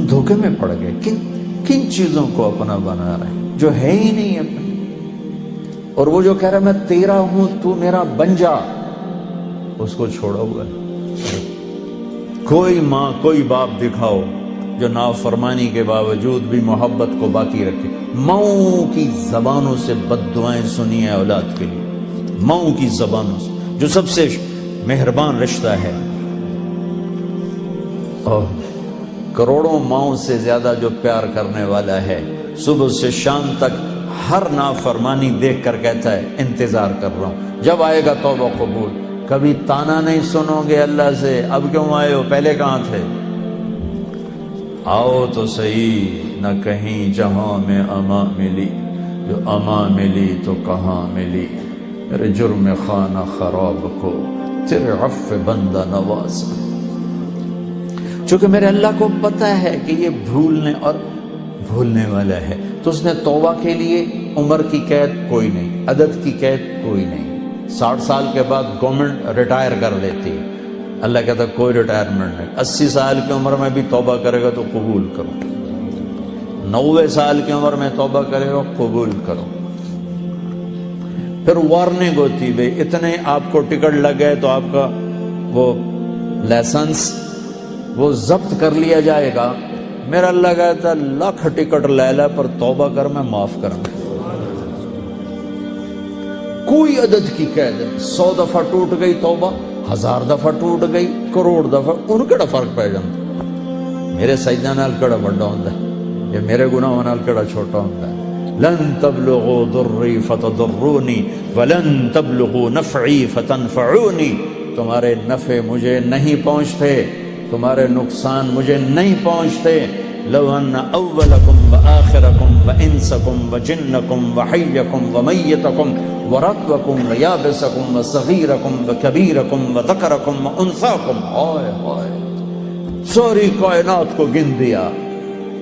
دھوکے میں پڑ گئے. کن چیزوں کو اپنا بنا رہے ہیں جو ہے ہی نہیں اپنے. اور وہ جو کہہ رہا ہے میں تیرا ہوں تو میرا بن جا، اس کو چھوڑا ہوا ہے. کوئی ماں کوئی باپ دکھاؤ جو نافرمانی کے باوجود بھی محبت کو باقی رکھے. ماؤں کی زبانوں سے بد دعائیں سنی ہیں اولاد کے لیے، ماؤں کی زبانوں سے جو سب سے مہربان رشتہ ہے. اور کروڑوں ماؤں سے زیادہ جو پیار کرنے والا ہے، صبح سے شام تک ہر نافرمانی دیکھ کر کہتا ہے انتظار کر رہا ہوں جب آئے گا توبہ قبول. کبھی تانا نہیں سنو گے اللہ سے اب کیوں آئے ہو، پہلے کہاں تھے. آؤ تو صحیح، نہ کہیں جہاں میں اما ملی، جو اما ملی تو کہاں ملی. میرے جرم خانہ خراب کو تیرے عفو بندہ نواز. چونکہ میرے اللہ کو پتہ ہے کہ یہ بھولنے اور بھولنے والا ہے، تو اس نے توبہ کے لیے عمر کی قید کوئی نہیں، عدد کی قید کوئی نہیں. 60 سال کے بعد گورنمنٹ ریٹائر کر لیتی ہے، اللہ کہتا کوئی ریٹائرمنٹ نہیں. 80 سال کی عمر میں بھی توبہ کرے گا تو قبول کرو، 90 سال کی عمر میں توبہ کرے گا قبول کرو. پھر وارننگ ہوتی ہے، اتنے آپ کو ٹکٹ لگ گئے تو آپ کا وہ لائسنس وہ ضبط کر لیا جائے گا. میرا اللہ کہتا ہے لاکھ ٹکٹ لے لے پر توبہ کر میں معاف کروں. کوئی عدد کی قید نہیں. 100 دفعہ ٹوٹ گئی توبہ، 1000 دفعہ ٹوٹ گئی، کروڑ دفعہ، ان کیڑا فرق پی جاتا. میرے سجدہ نال کیڑا بڑا ہوندا ہے یا میرے گناہ نال کیڑا چھوٹا ہوندا ہے. لن تبلغوا ضری فتضرونی ولن تبلغوا نفعی فتنفعونی. تمہارے نفع مجھے نہیں پہنچتے، تمہارے نقصان مجھے نہیں پہنچتے. لو ان اولکم وآخرکم وانسکم وجنکم وحیکم ومیتکم ورطبکم ویابسکم وصغیرکم وکبیرکم وذکرکم وانثاکم، ہائے ہائے ساری کائنات کو گن دیا،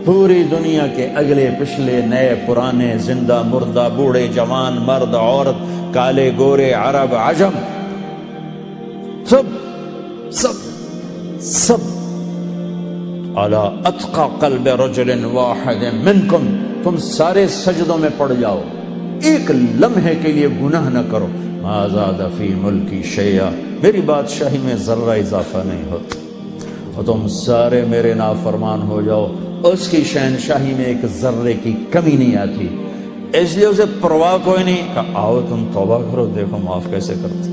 پوری دنیا کے اگلے پچھلے نئے پرانے زندہ مردہ بوڑھے جوان مرد عورت کالے گورے عرب عجم، سب سب سب علی اتقى قلب رجل واحد منکم. تم سارے سجدوں میں پڑ جاؤ، ایک لمحے کے لیے گناہ نہ کرو. ما زاد فی ملکی شیئا، میری بادشاہی میں ذرہ اضافہ نہیں ہوتا. اور تم سارے میرے نافرمان ہو جاؤ، اس کی شہنشاہی میں ایک ذرے کی کمی نہیں آتی. اس لیے اسے پرواہ کوئی نہیں کہ آؤ تم توبہ کرو دیکھو معاف کیسے کرتے.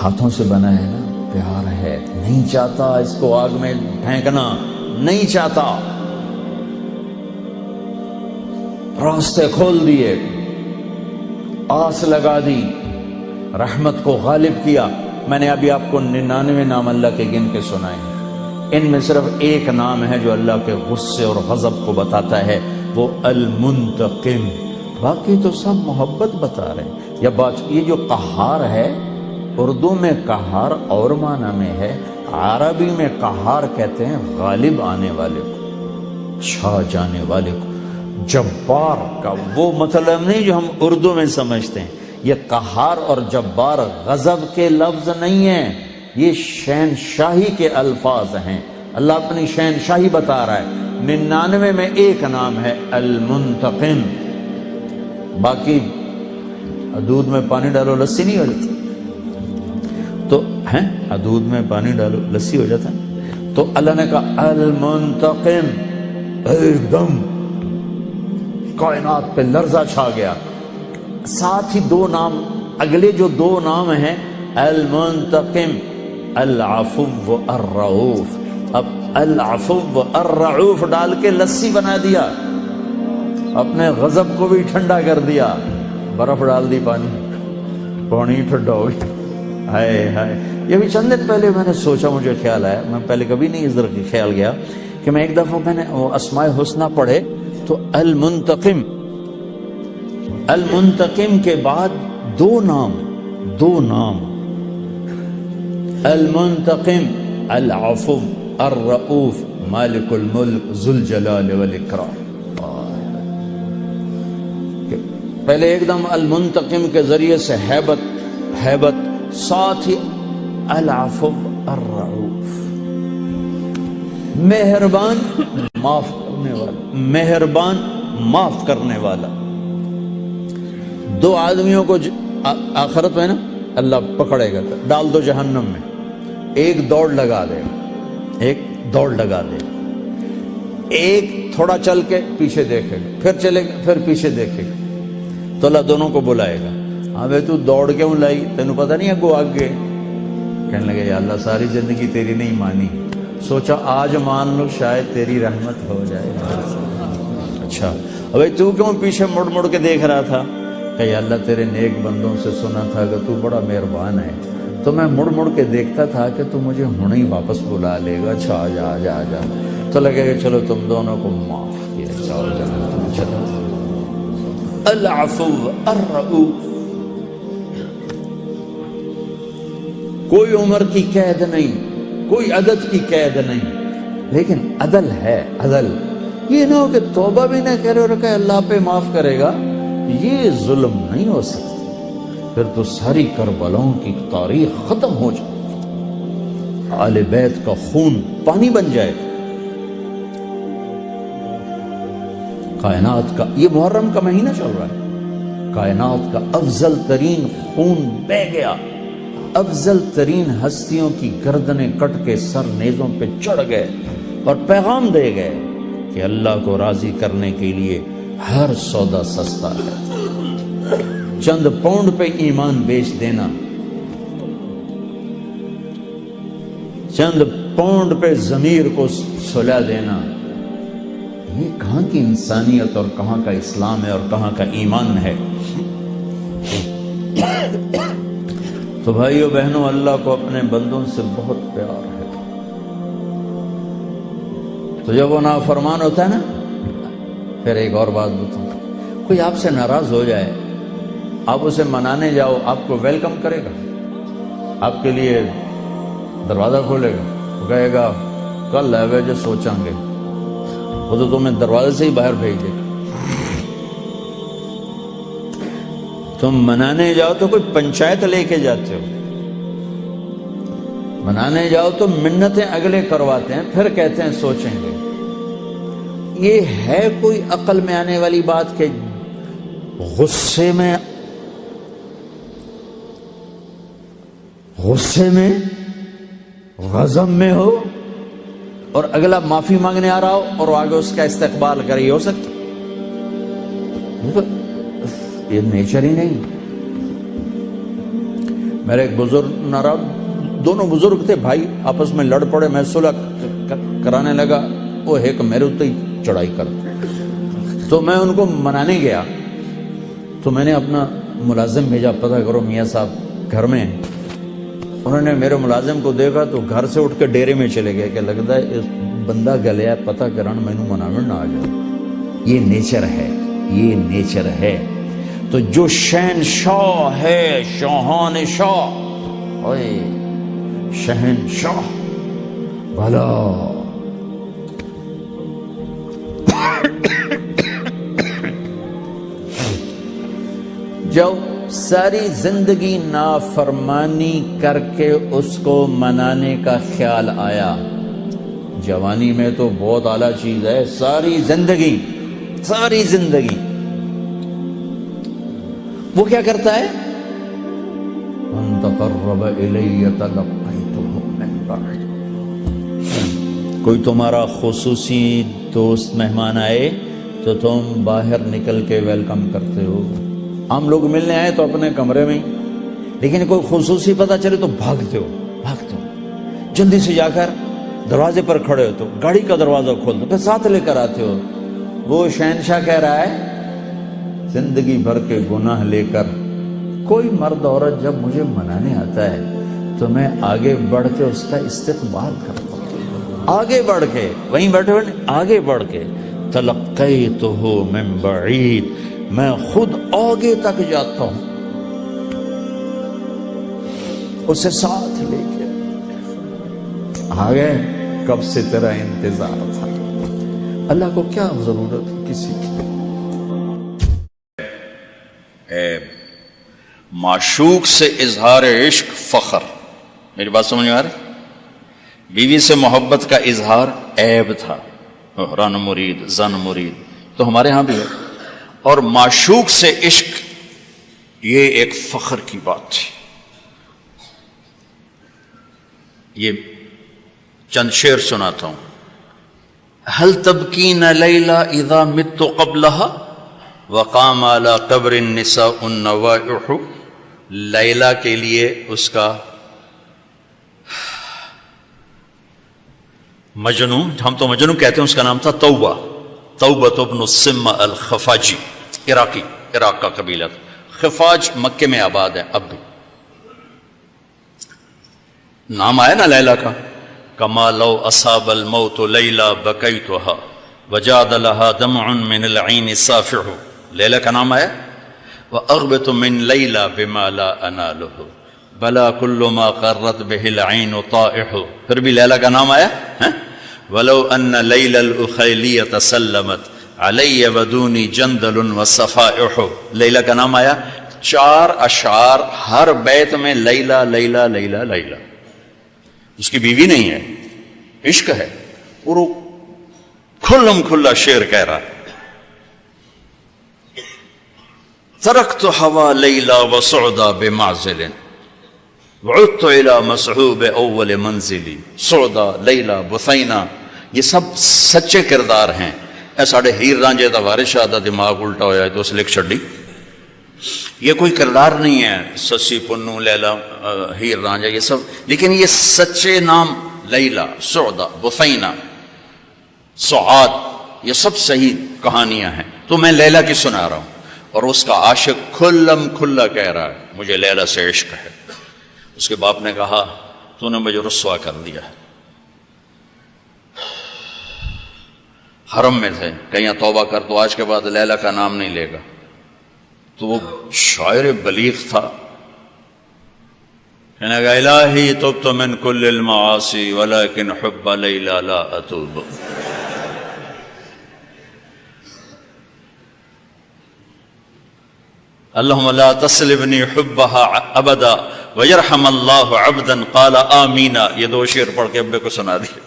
ہاتھوں سے بنا ہے نا، پیار ہے، نہیں چاہتا اس کو آگ میں پھینکنا، نہیں چاہتا. راستے کھول دیے، آس لگا دی، رحمت کو غالب کیا. میں نے ابھی آپ کو 99 نام اللہ کے گن کے سنائے ہیں. ان میں صرف ایک نام ہے جو اللہ کے غصے اور غضب کو بتاتا ہے، وہ المنتقم. باقی تو سب محبت بتا رہے ہیں. یا یہ جو قہار ہے، اردو میں قہار اور معنی میں ہے، عربی میں قہار کہتے ہیں غالب آنے والے کو، چھا جانے والے کو. جبار کا وہ مطلب نہیں جو ہم اردو میں سمجھتے ہیں. یہ قہار اور جبار غضب کے لفظ نہیں ہیں، یہ شہنشاہی کے الفاظ ہیں. اللہ اپنی شہنشاہی بتا رہا ہے. 99 میں ایک نام ہے المنتقم. باقی دودھ میں پانی ڈالو لسی نہیں ہو جاتی، تو ہیں دودھ میں پانی ڈالو لسی ہو جاتا ہے. تو اللہ نے کہا المنتقم، ایک دم کائنات پہ لرزہ چھا گیا. ساتھ ہی دو نام، اگلے جو دو نام ہیں المنتقم، العفو الرؤوف. اب العفو الرؤوف ڈال کے لسی بنا دیا، اپنے غضب کو بھی ٹھنڈا کر دیا. برف ڈال دی پانی ٹھنڈا ہو گیا. ہائے ہائے. یہ بھی چند دن پہلے میں نے سوچا، مجھے خیال آیا، میں پہلے کبھی نہیں اس طرح خیال گیا کہ میں ایک دفعہ میں نے اسماء الحسنی پڑھے تو المنتقم، المنتقم کے بعد دو نام، المنتقم العفو الرؤوف مالک الملک ذو الجلال والاکرام. پہلے ایک دم المنتقم کے ذریعے سے ہیبت، ساتھ ہی العفو الرؤوف. مہربان معاف کرنے والا، مہربان معاف کرنے والا۔ دو آدمیوں کو آخرت میں نا اللہ پکڑے گا، ڈال دو جہنم میں، ایک دوڑ لگا دے گا، ایک دوڑ لگا دے گا، ایک تھوڑا چل کے پیچھے دیکھے گا، پھر چلے گا، پھر پیچھے دیکھے گا، تو اللہ دونوں کو بلائے گا، ہاں بھائی تو دوڑ کیوں لائی، تینوں پتہ نہیں اگو آگے؟ کہنے لگے یا اللہ ساری زندگی تیری نہیں مانی، سوچا آج مان لو شاید تیری رحمت ہو جائے۔ اچھا بھائی تو کیوں پیچھے مڑ مڑ کے دیکھ رہا تھا؟ کہ یا اللہ تیرے نیک بندوں سے سنا تھا کہ تو بڑا مہربان ہے، تو میں مڑ مڑ کے دیکھتا تھا کہ تو مجھے ہونے ہی واپس بلا لے گا، اچھا آ جا آ جا آ جا، تو لگے کہ چلو تم دونوں کو معاف کیا، چاہو جنت میں چلو۔ العفو الرؤوف، کوئی عمر کی قید نہیں، کوئی عدد کی قید نہیں، لیکن عدل ہے، عدل۔ یہ نہ ہو کہ توبہ بھی نہ کرے اور کہ اللہ پہ معاف کرے گا، یہ ظلم نہیں ہو سکتا، پھر تو ساری کربلاؤں کی تاریخ ختم ہو جائے، آل بیت کا خون پانی بن جائے۔ کائنات کا یہ محرم کا مہینہ چل رہا ہے، کائنات کا افضل ترین خون بہہ گیا، افضل ترین ہستیوں کی گردنیں کٹ کے سر نیزوں پہ چڑھ گئے اور پیغام دے گئے کہ اللہ کو راضی کرنے کے لیے ہر سودا سستا ہے، چند پاؤنڈ پہ ایمان بیچ دینا، چند پاؤنڈ پہ ضمیر کو سلا دینا، یہ کہاں کی انسانیت اور کہاں کا اسلام ہے اور کہاں کا ایمان ہے؟ تو بھائیو بہنوں، اللہ کو اپنے بندوں سے بہت پیار ہے، تو جب وہ نافرمان ہوتا ہے نا، پھر ایک اور بات بتاؤں، کوئی آپ سے ناراض ہو جائے، آپ اسے منانے جاؤ، آپ کو ویلکم کرے گا، آپ کے لیے دروازہ کھولے گا، وہ کہے گا کل ہے وے جو سوچیں گے، وہ تو تمہیں دروازے سے ہی باہر بھیج دے گا۔ تم منانے جاؤ تو کوئی پنچایت لے کے جاتے ہو، منانے جاؤ تو منتیں اگلے کرواتے ہیں، پھر کہتے ہیں سوچیں گے۔ یہ ہے کوئی عقل میں آنے والی بات کہ غصے میں غضب میں ہو اور اگلا معافی مانگنے آ رہا ہو اور آگے اس کا استقبال کرے؟ یہ ہو سکتا؟ یہ نیچر ہی نہیں۔ میرے ایک بزرگ ناراض، دونوں بزرگ تھے بھائی، آپس میں لڑ پڑے، میں صلح کرانے لگا، وہ ایک میرے اتنے ہی چڑھائی کر، تو میں ان کو منانے گیا، تو میں نے اپنا ملازم بھیجا، پتہ کرو میاں صاحب گھر میں ہیں۔ انہوں نے میرے ملازم کو دیکھا تو گھر سے اٹھ کے ڈیرے میں چلے گئے کہ لگتا ہے اس بندہ گلیا، پتہ کرن مینوں مناون نہ آ جائے۔ یہ نیچر ہے، یہ نیچر ہے۔ تو جو شہنشاہ ہے، شاہان شاہ، اوئے شہنشاہ بھلا، جو ساری زندگی نافرمانی کر کے اس کو منانے کا خیال آیا، جوانی میں تو بہت اعلیٰ چیز ہے، ساری زندگی وہ کیا کرتا ہے؟ من تقرب الی تلقیتہ من بعد، کوئی تمہارا خصوصی دوست مہمان آئے تو تم باہر نکل کے ویلکم کرتے ہو۔ ہم لوگ ملنے آئے تو اپنے کمرے میں ہی، لیکن کوئی خصوصی پتہ چلے تو بھاگتے ہو، جلدی سے جا کر دروازے پر کھڑے ہو، تو گاڑی کا دروازہ کھول دو، پھر ساتھ لے کر آتے ہو۔ وہ شہنشاہ کہہ رہا ہے زندگی بھر کے گناہ لے کر کوئی مرد عورت جب مجھے منانے آتا ہے تو میں آگے بڑھ کے اس کا استقبال کرتا ہوں، آگے بڑھ کے، وہیں بیٹھے ہوئے آگے بڑھ کے، تلقیتہ من بعید، میں خود آگے تک جاتا ہوں اسے ساتھ لے کے۔ آگے کب سے تیرا انتظار تھا، اللہ کو کیا ضرورت کسی کی؟ معشوق سے اظہار عشق فخر، میری بات سمجھ میں آ رہی؟ بیوی سے محبت کا اظہار عیب تھا، رن مرید زن مرید، تو ہمارے ہاں بھی ہے. اور معشوق سے عشق یہ ایک فخر کی بات تھی. یہ چند شعر سناتا ہوں. هل تبکین لیلا اذا مت قبلها وقام على قبر النساء النوائح. لیلا کے لیے اس کا مجنون، ہم تو مجنون کہتے ہیں، اس کا نام تھا توبہ، توبۃ ابن السم الخفاجی، عراق کا قبیلہ تھا. خفاج مکے میں آباد ہے اب بھی. نام آیا نا لیلا کا. کما لو اصاب الموت لیلا بکیتها وجاد لها دمع من العین صافح. لیلا کا نام آیا. واغبط من لیلا بما لا اناله بلا كل ما قرت به العین طائح. پھر بھی لیلا کا نام آیا. ولو ان لیلا الاخیلیۃ سلمت علی ودونی جندل وصفائح. لیلا کا نام آیا. 4 اشعار ہر بیت میں لیلا لیلا لیلا لیلا. اس کی بیوی نہیں ہے، عشق ہے، اور وہ کھلم کھلا شعر کہہ رہا ہے. ترکت ہوا لیلا وسعدا بمعزل وعدت الى مسحوب اول منزلی. سعدا، لیلا، بثینہ، یہ سب سچے کردار ہیں. اے ساڑھے ہیر رانجے دا وارث شاہ دا دماغ الٹا ہویا ہے تو اس لکھ چھڑی. یہ کوئی کردار نہیں ہے سسی پنو لیلا ہیر رانجا یہ سب، لیکن یہ سچے نام لیلا، سعدا، بثینہ، سعاد، یہ سب صحیح کہانیاں ہیں. تو میں لیلا کی سنا رہا ہوں اور اس کا عاشق کھلم کھلا کہہ رہا ہے مجھے لیلا سے عشق ہے. اس کے باپ نے کہا تو نے مجھے رسوا کر دیا. حرم میں تھے، کہیں توبہ کر تو آج کے بعد لیلا کا نام نہیں لے گا. تو وہ شاعر بلیغ تھا، کہنے گا الہی تبت من کل المعاصی ولکن حب لیلا لا اتوب. اللہم لا تسلبنی حبها ابدا ویرحم اللہ عبدا قال آمین. یہ 2 شعر پڑھ کے ابے کو سنا دیے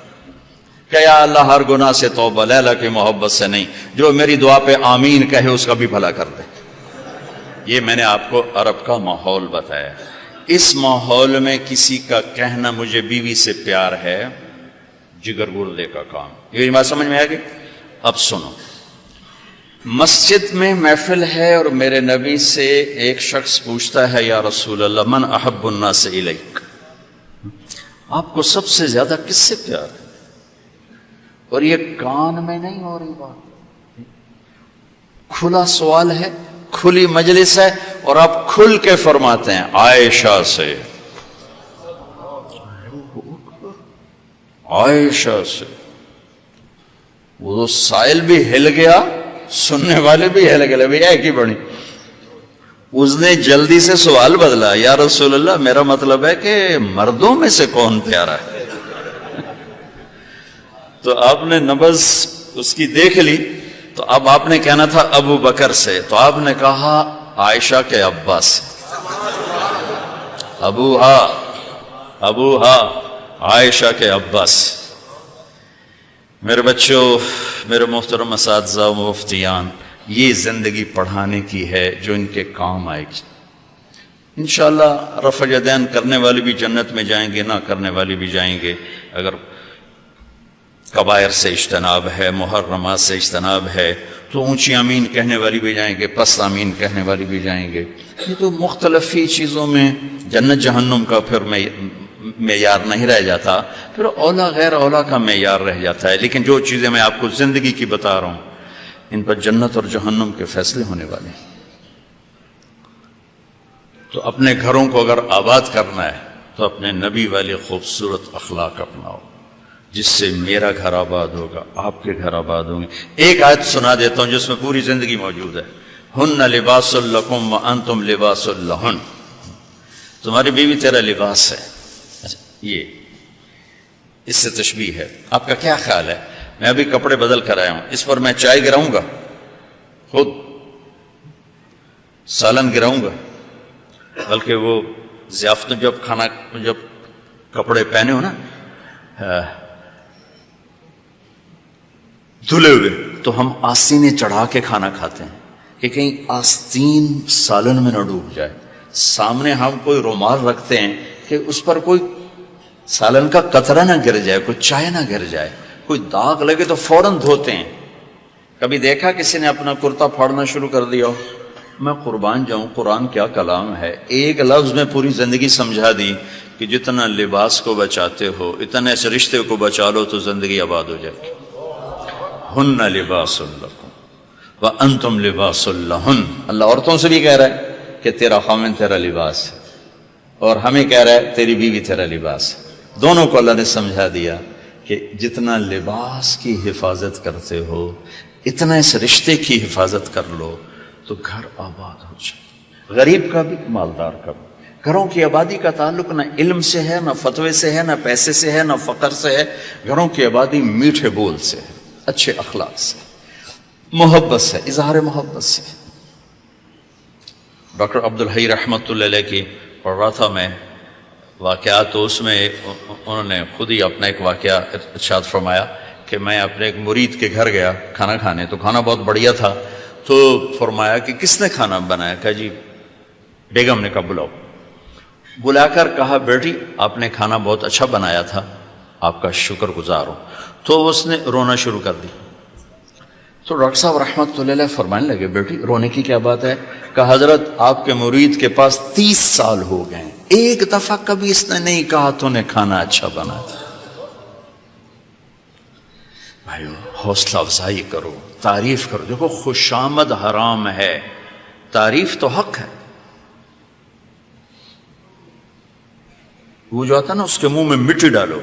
کہ یا اللہ ہر گناہ سے توبہ، لیلا کی محبت سے نہیں، جو میری دعا پہ آمین کہے اس کا بھی بھلا کر دے. یہ میں نے آپ کو عرب کا ماحول بتایا. اس ماحول میں کسی کا کہنا مجھے بیوی سے پیار ہے جگر گردے کا کام. یہ بات سمجھ میں آ گئی؟ اب سنو. مسجد میں محفل ہے اور میرے نبی سے ایک شخص پوچھتا ہے یا رسول اللہ من احب الناس الیک، آپ کو سب سے زیادہ کس سے پیار ہے؟ اور یہ کان میں نہیں ہو رہی بات، کھلا سوال ہے، کھلی مجلس ہے، اور آپ کھل کے فرماتے ہیں عائشہ سے. عائشہ سے. وہ سائل بھی ہل گیا، سننے والے بھی ہل گئے، بھئی ایک ہی بڑی. اس نے جلدی سے سوال بدلا، یا رسول اللہ میرا مطلب ہے کہ مردوں میں سے کون پیارا ہے؟ تو آپ نے نبض اس کی دیکھ لی. تو اب آپ نے کہنا تھا ابو بکر سے، تو آپ نے کہا عائشہ کے ابا سے. ابوہا عائشہ کے ابا سے. میرے بچوں، میرے محترم اساتذہ و مفتیان، یہ زندگی پڑھانے کی ہے جو ان کے کام آئے گی. انشاءاللہ رفع یدین کرنے والے بھی جنت میں جائیں گے، نہ کرنے والے بھی جائیں گے. اگر کبائر سے اجتناب ہے، محرمات سے اجتناب ہے، تو اونچی آمین کہنے والی بھی جائیں گے، پست آمین کہنے والی بھی جائیں گے. یہ تو مختلف ہی چیزوں میں جنت جہنم کا پھر معیار نہیں رہ جاتا، پھر اولا غیر اولا کا معیار رہ جاتا ہے. لیکن جو چیزیں میں آپ کو زندگی کی بتا رہا ہوں، ان پر جنت اور جہنم کے فیصلے ہونے والے ہیں. تو اپنے گھروں کو اگر آباد کرنا ہے تو اپنے نبی والے خوبصورت اخلاق اپناؤ، جس سے میرا گھر آباد ہوگا، آپ کے گھر آباد ہوں گے. ایک آیت سنا دیتا ہوں جس میں پوری زندگی موجود ہے. ہن لباس لکم وانتم لباس لہن. تمہاری بیوی تیرا لباس ہے. یہ اس سے تشبیہ ہے. آپ کا کیا خیال ہے؟ میں ابھی کپڑے بدل کر آیا ہوں، اس پر میں چائے گراؤں گا، خود سالن گراؤں گا، بلکہ وہ ضیافت جب کھانا جب کپڑے پہنے ہو نا، دھلے ہوئے تو ہم آستینیں چڑھا کے کھانا کھاتے ہیں کہ کہیں آستین سالن میں نہ ڈوب جائے. سامنے ہم کوئی رومال رکھتے ہیں کہ اس پر کوئی سالن کا قطرہ نہ گر جائے, کوئی چائے نہ گر جائے, کوئی داغ لگے تو فوراً دھوتے ہیں. کبھی دیکھا کسی نے اپنا کرتا پھاڑنا شروع کر دیا ہو؟ میں قربان جاؤں, قرآن کیا کلام ہے, ایک لفظ میں پوری زندگی سمجھا دی کہ جتنا لباس کو بچاتے ہو اتنا اس رشتے کو بچا لو تو زندگی آباد ہو جائے گی. ہن لباس لکم وانتم لباس لہن. اللہ عورتوں سے بھی کہہ رہا ہے کہ تیرا خامن تیرا لباس ہے, اور ہمیں کہہ رہا ہے تیری بیوی تیرا لباس ہے. دونوں کو اللہ نے سمجھا دیا کہ جتنا لباس کی حفاظت کرتے ہو اتنا اس رشتے کی حفاظت کر لو تو گھر آباد ہو جائے. غریب کا بھی مالدار کا بھی. گھروں کی آبادی کا تعلق نہ علم سے ہے, نہ فتوے سے ہے, نہ پیسے سے ہے, نہ فقر سے ہے. گھروں کی آبادی میٹھے بول سے ہے, اچھے اخلاق سے, محبت سے, اظہار محبت سے. ڈاکٹر عبدالحی رحمۃ اللہ علیہ کی پڑھ رہا تھا میں واقعات, تو اس میں انہوں نے خود ہی اپنا ایک واقعہ ارشاد فرمایا کہ میں اپنے ایک مرید کے گھر گیا کھانا کھانے, تو کھانا بہت بڑھیا تھا. تو فرمایا کہ کس نے کھانا بنایا؟ کہا جی بیگم نے. کہا بلاؤ. بلا کر کہا بیٹی آپ نے کھانا بہت اچھا بنایا تھا, آپ کا شکر گزار ہوں. تو اس نے رونا شروع کر دی. تو ڈاکٹر صاحب رحمۃ اللہ علیہ فرمانے لگے بیٹی رونے کی کیا بات ہے؟ کہا حضرت آپ کے مرید کے پاس 30 سال ہو گئے, ایک دفعہ کبھی اس نے نہیں کہا تو نے کھانا اچھا بنایا. بھائیو حوصلہ افزائی کرو, تعریف کرو. دیکھو خوشامد حرام ہے, تعریف تو حق ہے. وہ جو آتا نا اس کے منہ میں مٹی ڈالو,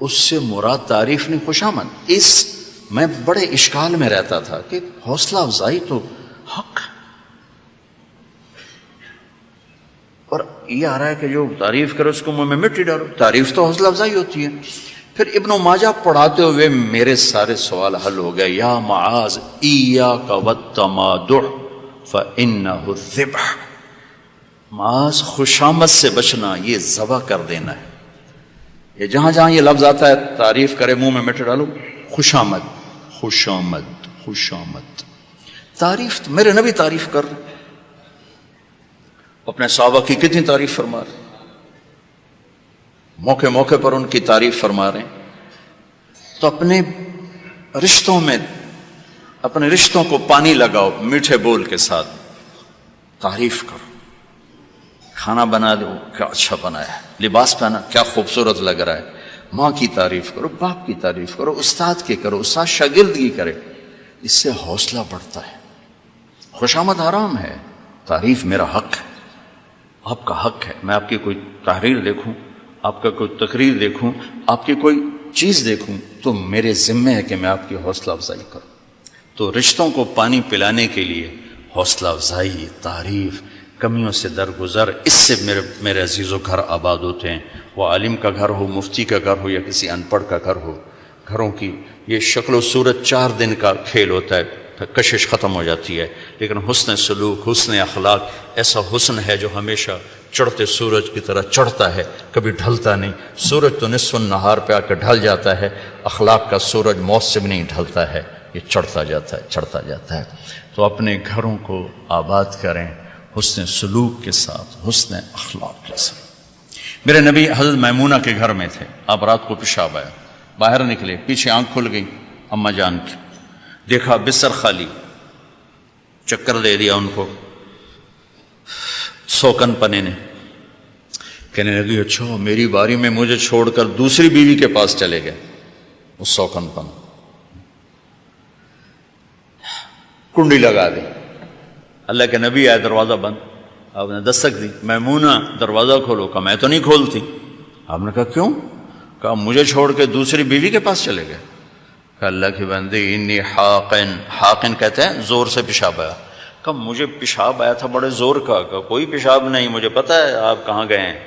اس سے مراد تعریف نہیں خوشامد. اس میں بڑے اشکال میں رہتا تھا کہ حوصلہ افزائی تو حق ہے, اور یہ آ رہا ہے کہ جو تعریف کرو اس کو منہ میں مٹی ڈالو. تعریف تو حوصلہ افزائی ہوتی ہے. پھر ابن ماجہ پڑھاتے ہوئے میرے سارے سوال حل ہو گئے. یا معاذ ایاک والتمادع فانہ الذبح. معاذ خوشامد سے بچنا, یہ ذبح کر دینا ہے. یہ جہاں جہاں یہ لفظ آتا ہے تعریف کرے منہ میں مٹی ڈالو, خوشامد خوشامد خوشامد. تعریف میرے نبی تعریف کر رہے, اپنے صحابہ کی کتنی تعریف فرما رہے, موقع موقع پر ان کی تعریف فرما رہے ہیں. تو اپنے رشتوں میں اپنے رشتوں کو پانی لگاؤ, میٹھے بول کے ساتھ تعریف کرو. کھانا بنا دو, کیا اچھا بنایا ہے. لباس پہنا, کیا خوبصورت لگ رہا ہے. ماں کی تعریف کرو, باپ کی تعریف کرو, استاد کی کرو, استاد شاگرد کی کرے. اس سے حوصلہ بڑھتا ہے. خوشامد حرام ہے, تعریف میرا حق ہے, آپ کا حق ہے. میں آپ کی کوئی تحریر دیکھوں, آپ کا کوئی تقریر دیکھوں, آپ کی کوئی چیز دیکھوں تو میرے ذمہ ہے کہ میں آپ کی حوصلہ افزائی کروں. تو رشتوں کو پانی پلانے کے لیے حوصلہ افزائی, تعریف, کمیوں سے درگزر, اس سے میرے عزیزوں گھر آباد ہوتے ہیں. وہ عالم کا گھر ہو, مفتی کا گھر ہو, یا کسی ان پڑھ کا گھر ہو. گھروں کی یہ شکل و صورت 4 دن کا کھیل ہوتا ہے, پھر کشش ختم ہو جاتی ہے. لیکن حسن سلوک, حسن اخلاق ایسا حسن ہے جو ہمیشہ چڑھتے سورج کی طرح چڑھتا ہے, کبھی ڈھلتا نہیں. سورج تو نصف النہار پہ آ کے ڈھل جاتا ہے, اخلاق کا سورج موسم نہیں ڈھلتا ہے, یہ چڑھتا جاتا ہے, چڑھتا جاتا ہے. تو اپنے گھروں کو آباد کریں حسن سلوک کے ساتھ, حسن اخلاق کے ساتھ. میرے نبی حضرت میمونہ کے گھر میں تھے. اب رات کو پیشاب آیا, باہر نکلے, پیچھے آنکھ کھل گئی اماں جان کی, دیکھا بستر خالی, چکر دے دیا ان کو. سوکن پنے نے کہنے لگی اچھا میری باری میں مجھے چھوڑ کر دوسری بیوی کے پاس چلے گئے. اس سوکن پن کنڈی لگا دی. اللہ کے نبی آئے, دروازہ بند. آپ نے دستک دی, میمونہ دروازہ کھولو. کہا میں تو نہیں کھولتی. آپ نے کہا کیوں؟ کہا مجھے چھوڑ کے دوسری بیوی کے پاس چلے گئے. کہا اللہ کی بندی انی حاقن, حاقن کہتے ہیں زور سے پیشاب آیا. کہا مجھے پیشاب آیا تھا بڑے زور کا. کہا کوئی پیشاب نہیں, مجھے پتا ہے آپ کہاں گئے ہیں.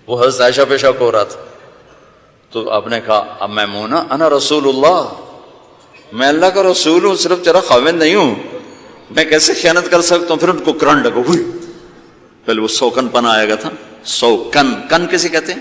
وہ حضرت عائشہ پیشاب ہو رہا تھا. تو آپ نے کہا اب میمونہ انا رسول اللہ, میں اللہ کا رسول ہوں, صرف تیرا خاوند نہیں ہوں, میں کیسے خیانت کر سکتا ہوں. پھر ان کو کرنٹ لگا, ہوئی پہلے وہ سوکن پن آئے گا تھا. سوکن, کن کیسے کہتے ہیں؟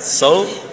100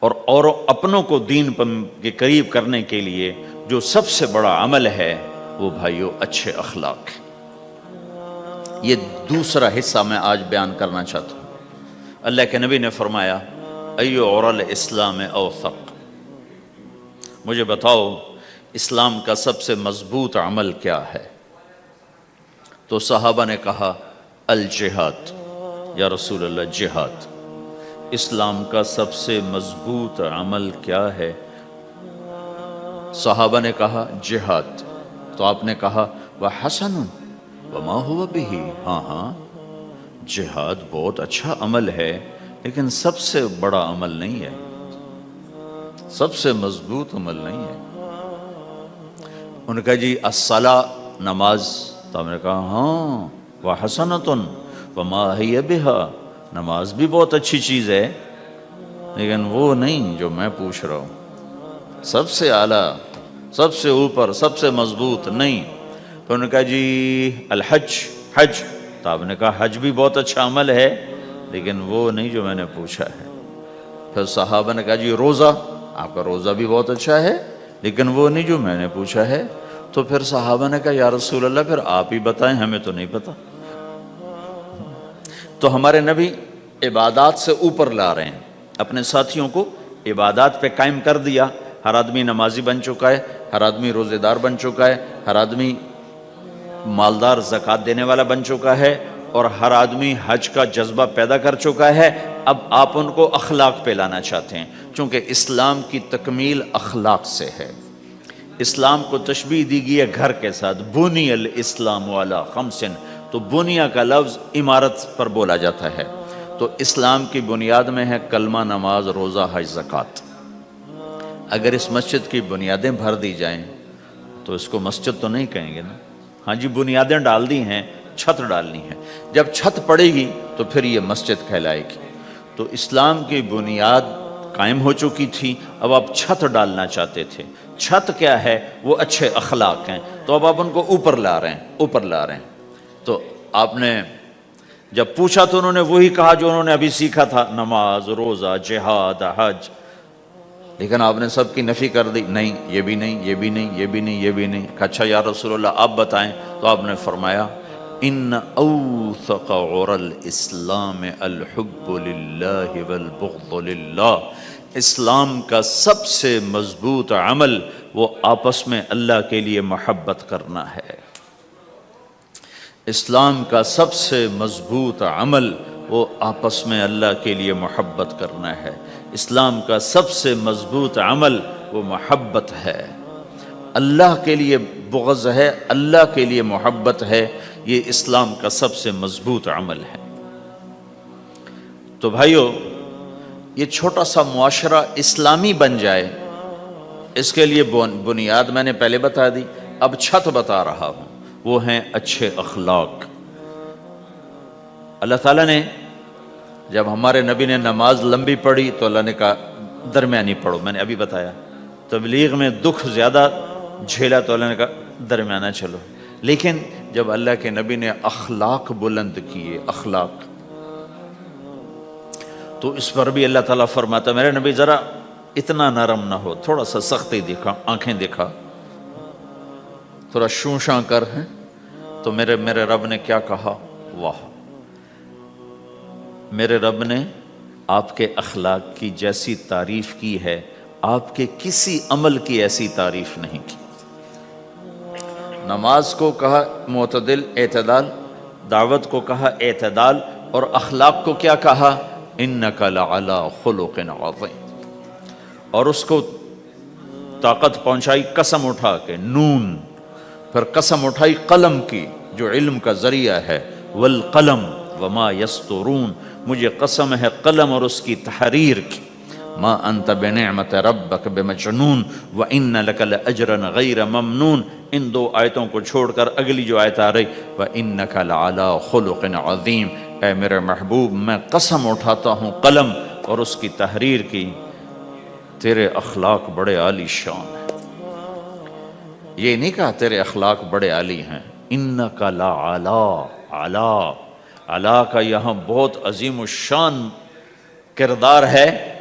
اور اپنوں کو دین کے قریب کرنے کے لیے جو سب سے بڑا عمل ہے وہ بھائیو اچھے اخلاق ہے۔ یہ دوسرا حصہ میں آج بیان کرنا چاہتا ہوں۔ اللہ کے نبی نے فرمایا ایو عرل اسلام اوثق، مجھے بتاؤ اسلام کا سب سے مضبوط عمل کیا ہے؟ تو صحابہ نے کہا الجہاد، یا رسول اللہ جہاد۔ اسلام کا سب سے مضبوط عمل کیا ہے؟ صحابہ نے کہا جہاد۔ تو آپ نے کہا وحسن وما هو به، ہاں جہاد بہت اچھا عمل ہے لیکن سب سے بڑا عمل نہیں ہے، سب سے مضبوط عمل نہیں ہے۔ ان کا جی الصلاۃ، نماز۔ تو ہم نے کہا ہاں وحسنۃ وما ہی بہا، نماز بھی بہت اچھی چیز ہے لیکن وہ نہیں جو میں پوچھ رہا ہوں، سب سے اعلیٰ، سب سے اوپر، سب سے مضبوط نہیں۔ تو انہوں نے کہا جی الحج، حج۔ تو آپ نے کہا حج بھی بہت اچھا عمل ہے لیکن وہ نہیں جو میں نے پوچھا ہے۔ پھر صحابہ نے کہا جی روزہ، آپ کا روزہ بھی بہت اچھا ہے لیکن وہ نہیں جو میں نے پوچھا ہے۔ تو پھر صحابہ نے کہا یا رسول اللہ پھر آپ ہی بتائیں، ہمیں تو نہیں پتا۔ تو ہمارے نبی عبادات سے اوپر لا رہے ہیں، اپنے ساتھیوں کو عبادات پہ قائم کر دیا۔ ہر آدمی نمازی بن چکا ہے، ہر آدمی روزے دار بن چکا ہے، ہر آدمی مالدار زکوٰۃ دینے والا بن چکا ہے، اور ہر آدمی حج کا جذبہ پیدا کر چکا ہے۔ اب آپ ان کو اخلاق پہ لانا چاہتے ہیں، چونکہ اسلام کی تکمیل اخلاق سے ہے۔ اسلام کو تشبیہ دی گئی ہے گھر کے ساتھ، بنی الاسلام علی خمس، تو بنیا کا لفظ عمارت پر بولا جاتا ہے۔ تو اسلام کی بنیاد میں ہے کلمہ، نماز، روزہ، حج، زکوٰۃ۔ اگر اس مسجد کی بنیادیں بھر دی جائیں تو اس کو مسجد تو نہیں کہیں گے نا، ہاں جی بنیادیں ڈال دی ہیں، چھت ڈالنی ہے، جب چھت پڑے گی تو پھر یہ مسجد کہلائے گی۔ تو اسلام کی بنیاد قائم ہو چکی تھی، اب آپ چھت ڈالنا چاہتے تھے۔ چھت کیا ہے؟ وہ اچھے اخلاق ہیں، تو اب آپ ان کو اوپر لا رہے ہیں، اوپر لا رہے ہیں۔ تو آپ نے جب پوچھا تو انہوں نے وہی کہا جو انہوں نے ابھی سیکھا تھا، نماز، روزہ، جہاد، حج، لیکن آپ نے سب کی نفی کر دی، نہیں یہ بھی نہیں، یہ بھی نہیں، یہ بھی نہیں، یہ بھی نہیں۔ کہا اچھا یا رسول اللہ آپ بتائیں۔ تو آپ نے فرمایا ان اوثق عرى الاسلام الحب للہ والبغض للہ، اسلام کا سب سے مضبوط عمل وہ آپس میں اللہ کے لیے محبت کرنا ہے۔ اسلام کا سب سے مضبوط عمل وہ آپس میں اللہ کے لیے محبت کرنا ہے۔ اسلام کا سب سے مضبوط عمل وہ محبت ہے، اللہ کے لیے بغض ہے، اللہ کے لیے محبت ہے، یہ اسلام کا سب سے مضبوط عمل ہے۔ تو بھائیو یہ چھوٹا سا معاشرہ اسلامی بن جائے، اس کے لیے بنیاد میں نے پہلے بتا دی، اب چھت بتا رہا ہوں، وہ ہیں اچھے اخلاق۔ اللہ تعالیٰ نے جب ہمارے نبی نے نماز لمبی پڑھی تو اللہ نے کہا درمیانی پڑھو، میں نے ابھی بتایا۔ تبلیغ میں دکھ زیادہ جھیلا تو اللہ نے کہا درمیانہ چلو۔ لیکن جب اللہ کے نبی نے اخلاق بلند کیے، اخلاق، تو اس پر بھی اللہ تعالیٰ فرماتا میرے نبی ذرا اتنا نرم نہ ہو، تھوڑا سا سختی دکھا، آنکھیں دکھا، تھوڑا شونشاں کر ہیں۔ تو میرے رب نے کیا کہا؟ واہ، میرے رب نے آپ کے اخلاق کی جیسی تعریف کی ہے، آپ کے کسی عمل کی ایسی تعریف نہیں کی۔ نماز کو کہا معتدل، اعتدال، دعوت کو کہا اعتدال، اور اخلاق کو کیا کہا؟ انک لعلی خلق عظیم۔ اور اس کو طاقت پہنچائی قسم اٹھا کے، نون، پھر قسم اٹھائی قلم کی جو علم کا ذریعہ ہے، والقلم وما یسطرون، مجھے قسم ہے قلم اور اس کی تحریر کی، ما انت بنعمت ربک بمجنون وان لک لاجرا غیر ممنون۔ ان دو آیتوں کو چھوڑ کر اگلی جو آیت آ رہی وانک لعلی خلق عظیم، اے میرے محبوب میں قسم اٹھاتا ہوں قلم اور اس کی تحریر کی، تیرے اخلاق بڑے عالی شان ہیں۔ یہ نہیں کہا تیرے اخلاق بڑے عالی ہیں، انک لعلی، علا، علا کا یہاں بہت عظیم الشان کردار ہے،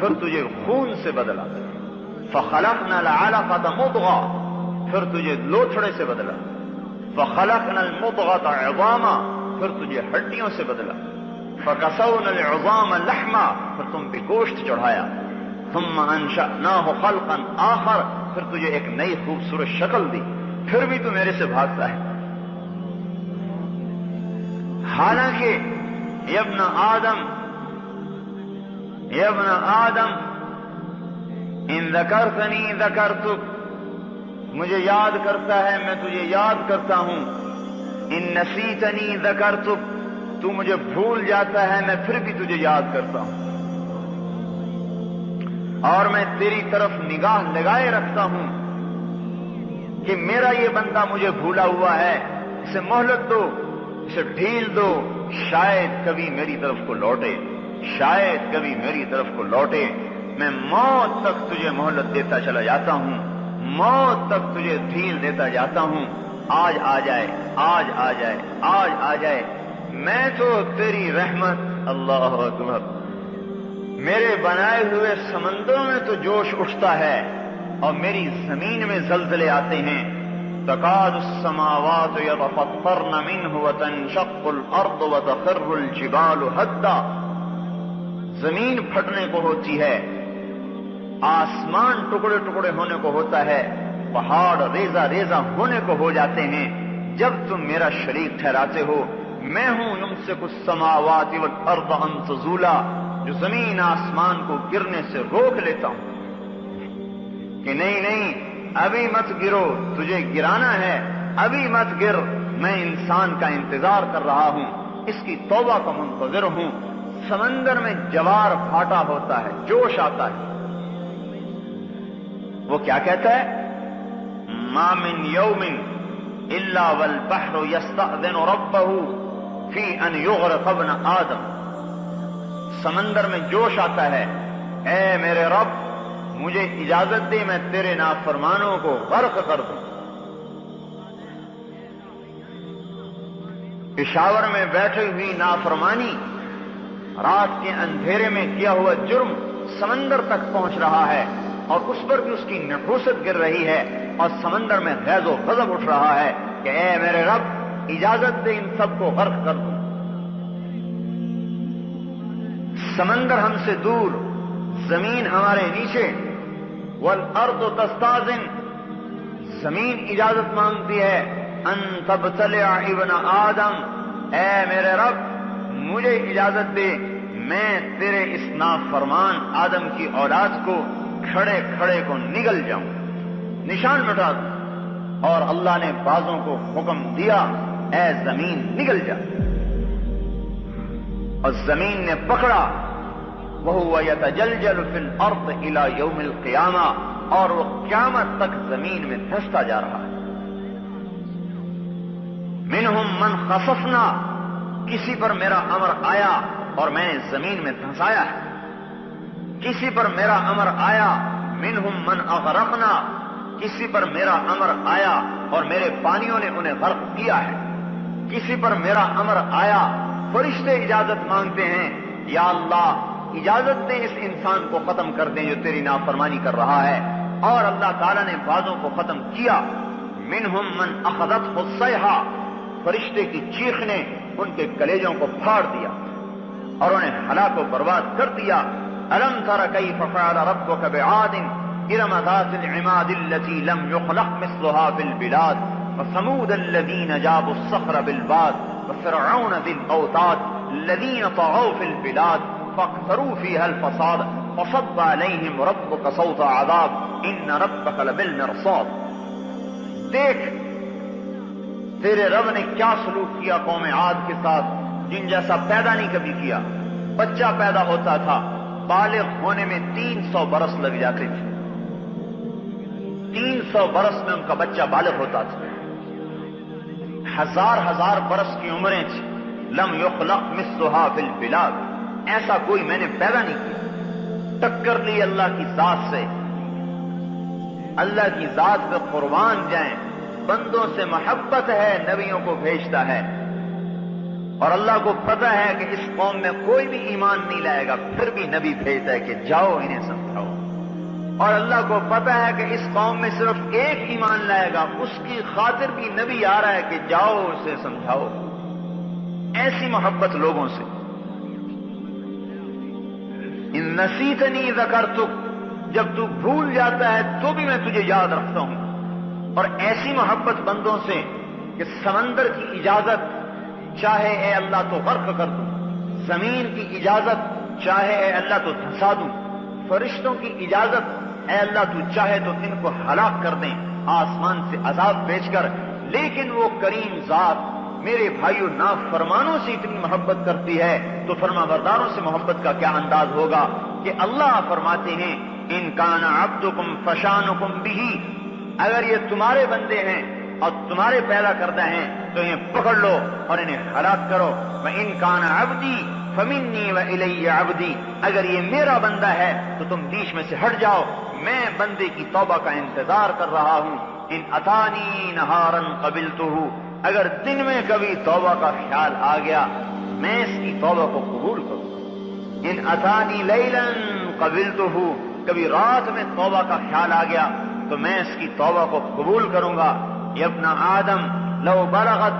پھر تجھے خون سے بدلا، فخلقنا العلقۃ مضغہ، پھر تجھے لوتھڑے سے بدلا، فخلقنا المضغۃ عظاما، پھر تجھے ہڈیوں سے بدلا، فکسونا العظام لحما، پھر تم پہ گوشت چڑھایا، ثم انشأناہ خلقا آخر، پھر تجھے ایک نئی خوبصورت شکل دی، پھر بھی تو میرے سے بھاگتا ہے۔ حالانکہ یا ابن آدم ان ذکرتنی ذکرتک، مجھے یاد کرتا ہے میں تجھے یاد کرتا ہوں، ان نسیتنی ذکرتک، تو مجھے بھول جاتا ہے میں پھر بھی تجھے یاد کرتا ہوں، اور میں تیری طرف نگاہ لگائے رکھتا ہوں کہ میرا یہ بندہ مجھے بھولا ہوا ہے، اسے مہلت دو، اسے ڈھیل دو، شاید کبھی میری طرف کو لوٹے، شاید کبھی میری طرف کو لوٹے۔ میں موت تک تجھے مہلت دیتا چلا جاتا ہوں، موت تک تجھے ڈھیل دیتا جاتا ہوں، آج آ جائے، آج آ جائے، آج آ جائے۔ میں تو تیری رحمت، اللہ اکبر، میرے بنائے ہوئے سمندروں میں تو جوش اٹھتا ہے اور میری زمین میں زلزلے آتے ہیں، تکاد السماوات یتفطرن منہ وتنشق الارض وتخر الجبال ہدا، زمین پھٹنے کو ہوتی ہے، آسمان ٹکڑے ٹکڑے ہونے کو ہوتا ہے، پہاڑ ریزہ ریزہ ہونے کو ہو جاتے ہیں جب تم میرا شریک ٹھہراتے ہو۔ میں ہوں یمسک السماوات والارض ان تزولا، جو زمین آسمان کو گرنے سے روک لیتا ہوں کہ نہیں نہیں ابھی مت گرو، تجھے گرانا ہے، ابھی مت گر، میں انسان کا انتظار کر رہا ہوں، اس کی توبہ کا منتظر ہوں۔ سمندر میں جوار پھاٹا ہوتا ہے، جوش آتا ہے، وہ کیا کہتا ہے؟ ما من یوم الا والبحر یستأذن ربہ فی ان یغرق ابن آدم، سمندر میں جوش آتا ہے، اے میرے رب مجھے اجازت دے میں تیرے نافرمانوں کو غرق کر دوں۔ پشاور میں بیٹھی ہوئی نافرمانی، رات کے اندھیرے میں کیا ہوا جرم سمندر تک پہنچ رہا ہے، اور اس پر بھی اس کی نحوست گر رہی ہے، اور سمندر میں غیظ و غضب اٹھ رہا ہے کہ اے میرے رب اجازت دے ان سب کو غرق کر دوں۔ سمندر ہم سے دور، زمین ہمارے نیچے، والارض تستاذن، زمین اجازت مانگتی ہے، ان تبتلع ابن آدم، اے میرے رب مجھے اجازت دے میں تیرے اس نافرمان آدم کی اولاد کو کھڑے کھڑے کو نگل جاؤں، نشان مٹا دوں۔ اور اللہ نے بازوں کو حکم دیا، اے زمین نگل جا، اور زمین نے پکڑا، وَهُوَ يَتَجَلْجَلُ فِي الْأَرْضِ إِلَى يَوْمِ الْقِيَامَةِ، اور وہ قیامت تک زمین میں دھستا جا رہا ہے۔ مِنْهُمْ مَنْ خَسَفْنَا، کسی پر میرا امر آیا اور میں نے زمین میں دھنسایا ہے، کسی پر میرا امر آیا، مِنْهُمْ مَنْ أَغْرَقْنَا، کسی پر میرا امر آیا اور میرے پانیوں نے انہیں غرق کیا ہے، کسی پر میرا امر آیا، فرشتے اجازت مانگتے ہیں، یا اللہ اجازت دیں اس انسان کو ختم کر دیں جو تیری نافرمانی کر رہا ہے، اور اللہ تعالیٰ نے بعضوں کو ختم کیا۔ منہم من اخذتہ الصیحہ، فرشتے کی چیخ نے ان کے کلیجوں کو پھاڑ دیا اور انہیں ہلاک و برباد کر دیا۔ الم تر کیف فعل ربک بعاد ارم ذات العماد التي لم يخلق مثلها في البلاد وثمود الذين جابوا الصخر بالواد وفرعون ذي الاوتاد الذين طغوا في البلاد فاكثروا فيها الفساد فصب عليهم ربك صوت عذاب ان ربك لبالمرصاد۔ دیکھ تیرے رب نے کیا سلوک کیا قوم عاد کے ساتھ، جن جیسا پیدا نہیں کبھی کیا۔ بچہ پیدا ہوتا تھا، بالغ ہونے میں 300 برس لگ جاتے تھے، 300 برس میں ان کا بچہ بالغ ہوتا تھا، ہزار برس کی عمریں تھیں۔ لم یخلق مثلها فی البلاد، ایسا کوئی میں نے پیدا نہیں کیا۔ ٹکر لی اللہ کی ذات سے، اللہ کی ذات پہ قربان جائیں، بندوں سے محبت ہے، نبیوں کو بھیجتا ہے۔ اور اللہ کو پتہ ہے کہ اس قوم میں کوئی بھی ایمان نہیں لائے گا، پھر بھی نبی بھیجتا ہے کہ جاؤ انہیں سمجھاؤ۔ اور اللہ کو پتہ ہے کہ اس قوم میں صرف ایک ایمان لائے گا، اس کی خاطر بھی نبی آ رہا ہے کہ جاؤ اسے سمجھاؤ۔ ایسی محبت لوگوں سے۔ ان نسیتنی ذکرتک، جب تو بھول جاتا ہے تو بھی میں تجھے یاد رکھتا ہوں۔ اور ایسی محبت بندوں سے کہ سمندر کی اجازت چاہے اے اللہ تو غرق کر دوں، زمین کی اجازت چاہے اے اللہ تو دھنسا دوں، فرشتوں کی اجازت اے اللہ تو چاہے تو ان کو ہلاک کر دیں آسمان سے عذاب بھیج کر، لیکن وہ کریم ذات میرے بھائیو نافرمانوں سے اتنی محبت کرتی ہے تو فرما برداروں سے محبت کا کیا انداز ہوگا کہ اللہ فرماتے ہیں ان کان عبدکم فشانکم بہ، اگر یہ تمہارے بندے ہیں اور تمہارے پیدا کردہ ہیں تو انہیں پکڑ لو اور انہیں ہلاک کرو۔ وَإِن كَانَ عَبْدِي فَمِنِّي وَإِلَيَّ عَبْدِي، اگر یہ میرا بندہ ہے تو تم بیچ میں سے ہٹ جاؤ، میں بندے کی توبہ کا انتظار کر رہا ہوں۔ ان اتانی نہارا قبلتہ، اگر دن میں کبھی توبہ کا خیال آ گیا میں اس کی توبہ کو قبول کروں۔ ان اتانی لیلا قبلتہ، کبھی رات میں توبہ کا خیال آ گیا تو میں اس کی توبہ کو قبول کروں گا۔ یا ابن آدم لو بلغت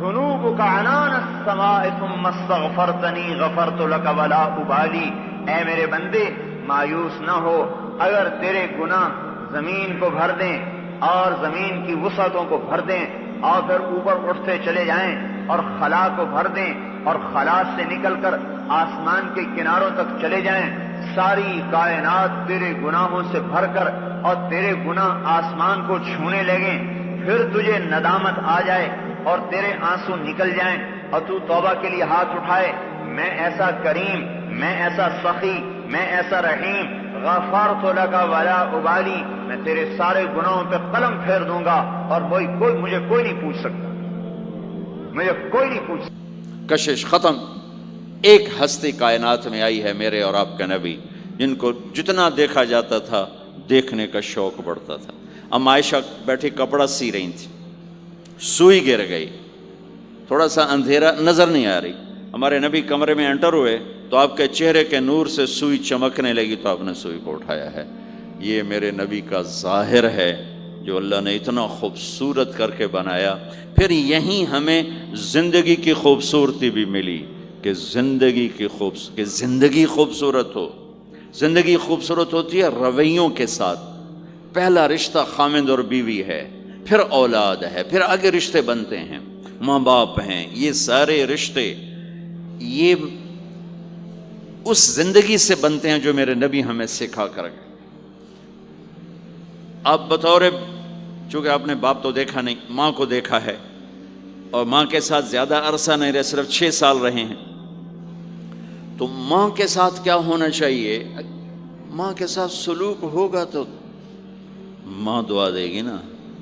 ذنوبک عنان السماء ثم استغفرتنی غفرت لک ولا ابالی، اے میرے بندے مایوس نہ ہو، اگر تیرے گناہ زمین کو بھر دیں اور زمین کی وسعتوں کو بھر دیں اور پھر اوپر اٹھتے چلے جائیں اور خلا کو بھر دیں اور خلا سے نکل کر آسمان کے کناروں تک چلے جائیں، ساری کائنات تیرے گناہوں سے بھر کر اور تیرے گناہ آسمان کو چھونے لگیں، پھر تجھے ندامت آ جائے اور تیرے آنسو نکل جائیں اور تو توبہ کے لیے ہاتھ اٹھائے، میں ایسا کریم، میں ایسا سخی، میں ایسا رحیم، غفرت لک ولا ابالی، میں تیرے سارے گناہوں پہ قلم پھیر دوں گا اور مجھے کوئی نہیں پوچھ سکتا، مجھے کوئی نہیں پوچھ سکتا۔ کشش ختم۔ ایک ہستی کائنات میں آئی ہے میرے اور آپ کا نبی، جن کو جتنا دیکھا جاتا تھا دیکھنے کا شوق بڑھتا تھا۔ ام عائشہ بیٹھی کپڑا سی رہی تھی، سوئی گر گئی، تھوڑا سا اندھیرا نظر نہیں آ رہی، ہمارے نبی کمرے میں انٹر ہوئے تو آپ کے چہرے کے نور سے سوئی چمکنے لگی تو آپ نے سوئی کو اٹھایا ہے۔ یہ میرے نبی کا ظاہر ہے جو اللہ نے اتنا خوبصورت کر کے بنایا۔ پھر یہیں ہمیں زندگی کی خوبصورتی بھی ملی کہ زندگی خوبصورت ہو۔ زندگی خوبصورت ہوتی ہے رویوں کے ساتھ۔ پہلا رشتہ خامند اور بیوی ہے، پھر اولاد ہے، پھر آگے رشتے بنتے ہیں، ماں باپ ہیں، یہ سارے رشتے یہ اس زندگی سے بنتے ہیں جو میرے نبی ہمیں سکھا کر گئے۔ آپ بطور، چونکہ آپ نے باپ تو دیکھا نہیں، ماں کو دیکھا ہے اور ماں کے ساتھ زیادہ عرصہ نہیں رہے، صرف 6 سال رہے ہیں، تو ماں کے ساتھ کیا ہونا چاہیے؟ ماں کے ساتھ سلوک ہوگا تو ماں دعا دے گی نا،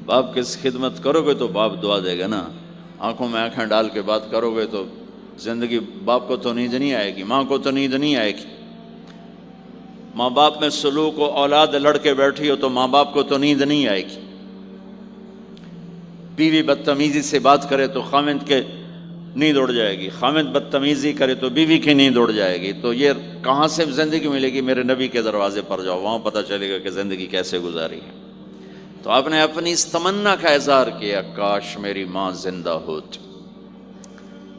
باپ کی خدمت کرو گے تو باپ دعا دے گا نا، آنکھوں میں آنکھیں ڈال کے بات کرو گے تو زندگی، باپ کو تو نیند نہیں آئے گی، ماں کو تو نیند نہیں آئے گی۔ ماں باپ میں سلوک و اولاد لڑ کے بیٹھی ہو تو ماں باپ کو تو نیند نہیں آئے گی۔ بیوی بدتمیزی سے بات کرے تو خامند کے نیند اڑ جائے گی، خامند بدتمیزی کرے تو بیوی کی نیند اڑ جائے گی۔ تو یہ کہاں سے زندگی ملے گی؟ میرے نبی کے دروازے پر جاؤ، وہاں پتہ چلے گا کہ زندگی کیسے گزاری ہے۔ تو آپ نے اپنی اس تمنا کا اظہار کیا، کاش میری ماں زندہ ہوتی